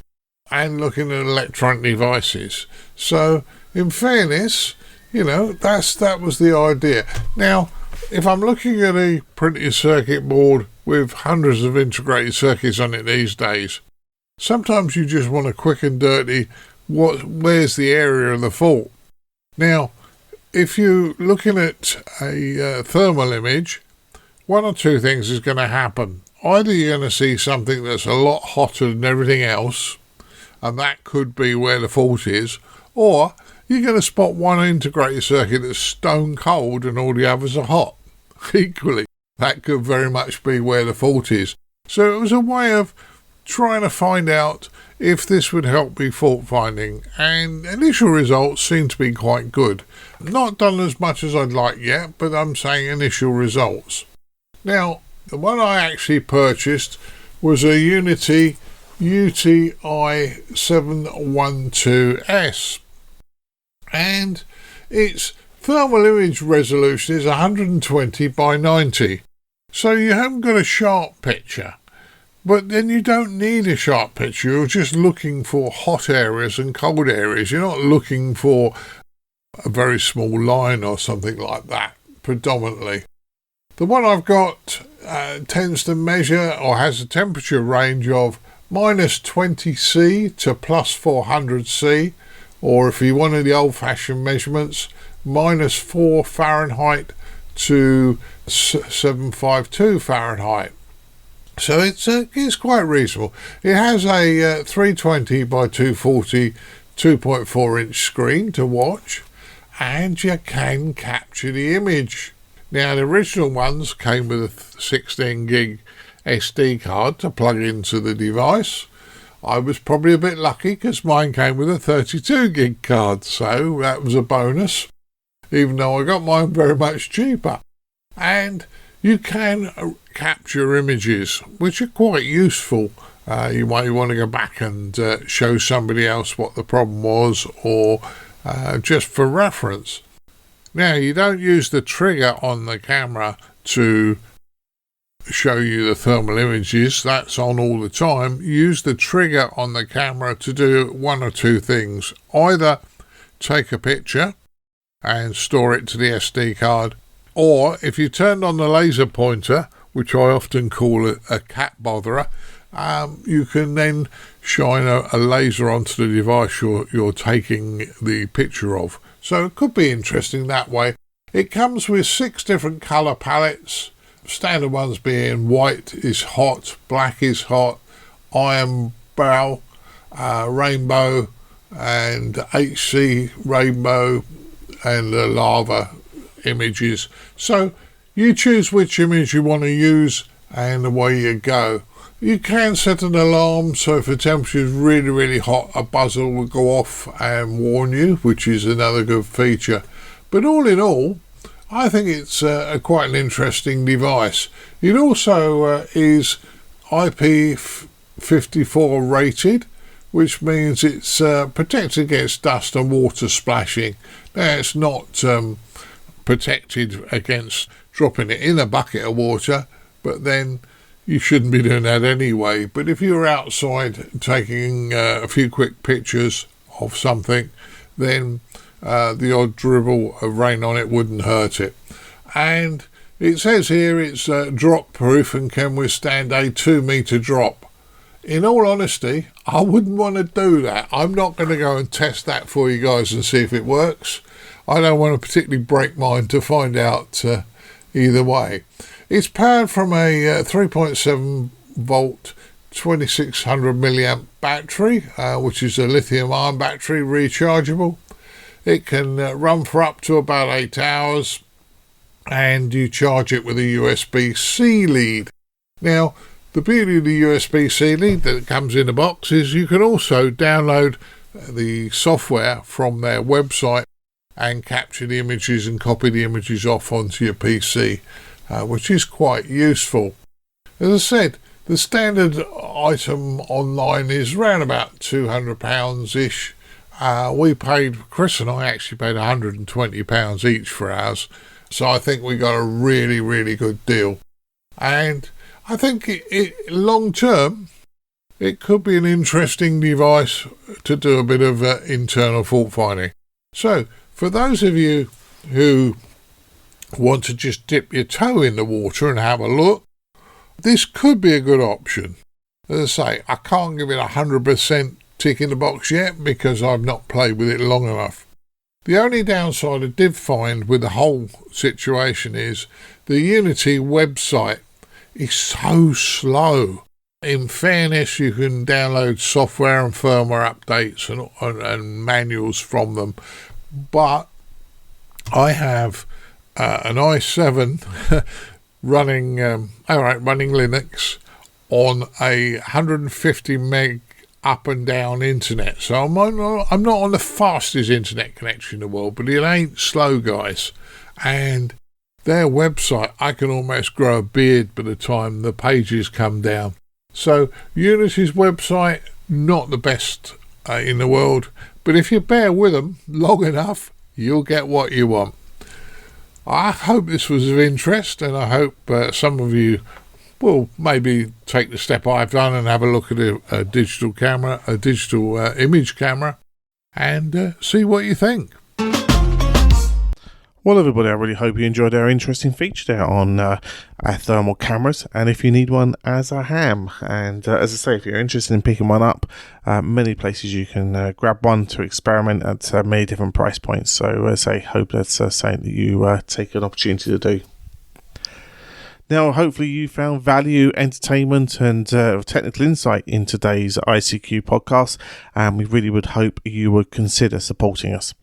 Speaker 2: and looking at electronic devices. So in fairness, that was the idea. Now, if I'm looking at a printed circuit board with hundreds of integrated circuits on it these days, sometimes you just want a quick and dirty, where's the area of the fault? Now, if you're looking at a thermal image, one or two things is going to happen. Either you're going to see something that's a lot hotter than everything else, and that could be where the fault is, or you're going to spot one integrated circuit that's stone cold and all the others are hot. Equally, that could very much be where the fault is. So it was a way of trying to find out if this would help me fault finding, and initial results seem to be quite good. Not done as much as I'd like yet, but I'm saying initial results. Now, the one I actually purchased was a Unity UTI 712S, and its thermal image resolution is 120 by 90, so you haven't got a sharp picture. But then you don't need a sharp picture. You're just looking for hot areas and cold areas. You're not looking for a very small line or something like that, predominantly. The one I've got tends to measure or has a temperature range of minus 20°C to plus 400°C, or if you wanted the old-fashioned measurements, minus 4 Fahrenheit to 752 Fahrenheit. So it's quite reasonable. It has a 320 by 240 2.4 inch screen to watch, and you can capture the image. Now, the original ones came with a 16 gig SD card to plug into the device. I was probably a bit lucky because mine came with a 32 gig card, so that was a bonus, even though I got mine very much cheaper. And you can capture images, which are quite useful. You might want to go back and show somebody else what the problem was, or just for reference. Now, you don't use the trigger on the camera to show you the thermal images. That's on all the time. Use the trigger on the camera to do one or two things. Either take a picture and store it to the SD card, or if you turned on the laser pointer, which I often call a cat botherer, you can then shine a laser onto the device you're taking the picture of. So it could be interesting that way. It comes with 6 different colour palettes. Standard ones being white is hot, black is hot, iron brow, rainbow, and HC rainbow, and the lava images. So you choose which image you want to use and away you go. You can set an alarm, so if the temperature is really, really hot, a buzzer will go off and warn you, which is another good feature. But all in all, I think it's quite an interesting device. It also is IP54 rated, which means it's protected against dust and water splashing. Now, it's not protected against dropping it in a bucket of water, but then you shouldn't be doing that anyway. But if you're outside taking a few quick pictures of something, then the odd dribble of rain on it wouldn't hurt it. And it says here it's drop proof and can withstand a 2-meter drop. In all honesty, I wouldn't want to do that. I'm not going to go and test that for you guys and see if it works. I don't want to particularly break mine to find out either way. It's powered from a 3.7 volt 2600 milliamp battery, which is a lithium ion battery, rechargeable. It can run for up to about 8 hours, and you charge it with a USB-C lead. Now, the beauty of the USB-C lead that comes in the box is you can also download the software from their website and capture the images and copy the images off onto your PC, which is quite useful. As I said, the standard item online is around about £200-ish. Chris and I actually paid £120 each for ours, so I think we got a really, really good deal. And I think it long term, it could be an interesting device to do a bit of internal fault finding. So, for those of you who want to just dip your toe in the water and have a look, this could be a good option. As I say, I can't give it 100% tick in the box yet because I've not played with it long enough. The only downside I did find with the whole situation is the Unity website is so slow. In fairness, you can download software and firmware updates and manuals from them, but I have an i7 running Linux on a 150 meg up and down internet, so I'm not on the fastest internet connection in the world, but it ain't slow, guys. And their website, I can almost grow a beard by the time the pages come down. So Unity's website, not the best in the world, but if you bear with them long enough, you'll get what you want. I hope this was of interest, and I hope some of you will maybe take the step I've done and have a look at a digital camera, a digital image camera, and see what you think.
Speaker 1: Well, everybody, I really hope you enjoyed our interesting feature there on our thermal cameras, and if you need one as a ham. And as I say, if you're interested in picking one up, many places you can grab one to experiment at many different price points. So as I hope that's something that you take an opportunity to do. Now, hopefully you found value, entertainment and technical insight in today's ICQ podcast, and we really would hope you would consider supporting us.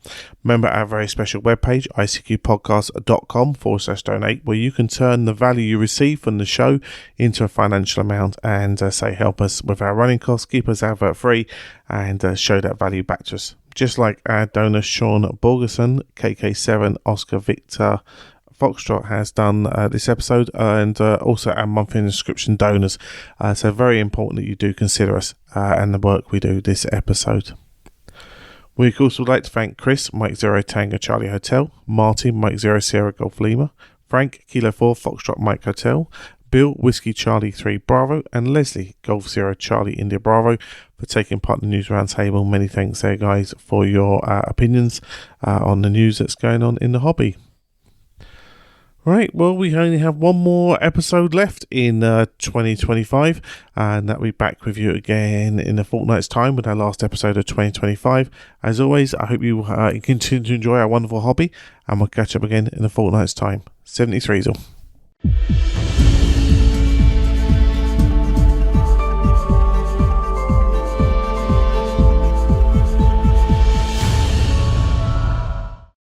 Speaker 1: Remember our very special webpage, ICQPodcast.com/donate, where you can turn the value you receive from the show into a financial amount and help us with our running costs, keep us advert free, and show that value back to us. Just like our donor Sean Borgerson, KK7 Oscar Victor Foxtrot has done this episode, and also our monthly subscription donors. So very important that you do consider us and the work we do this episode. We of course would like to thank Chris, Mike 0 Tango Charlie Hotel, Martin, Mike 0 Sierra Golf Lima, Frank, Kilo 4 Foxtrot Mike Hotel, Bill, Whiskey Charlie 3 Bravo, and Leslie, Golf 0 Charlie India Bravo, for taking part in the News Roundtable. Many thanks there, guys, for your opinions on the news that's going on in the hobby. Right, well, we only have one more episode left in 2025, and that we'll be back with you again in a fortnight's time with our last episode of 2025. As always, I hope you continue to enjoy our wonderful hobby, and we'll catch up again in a fortnight's time. 73's all.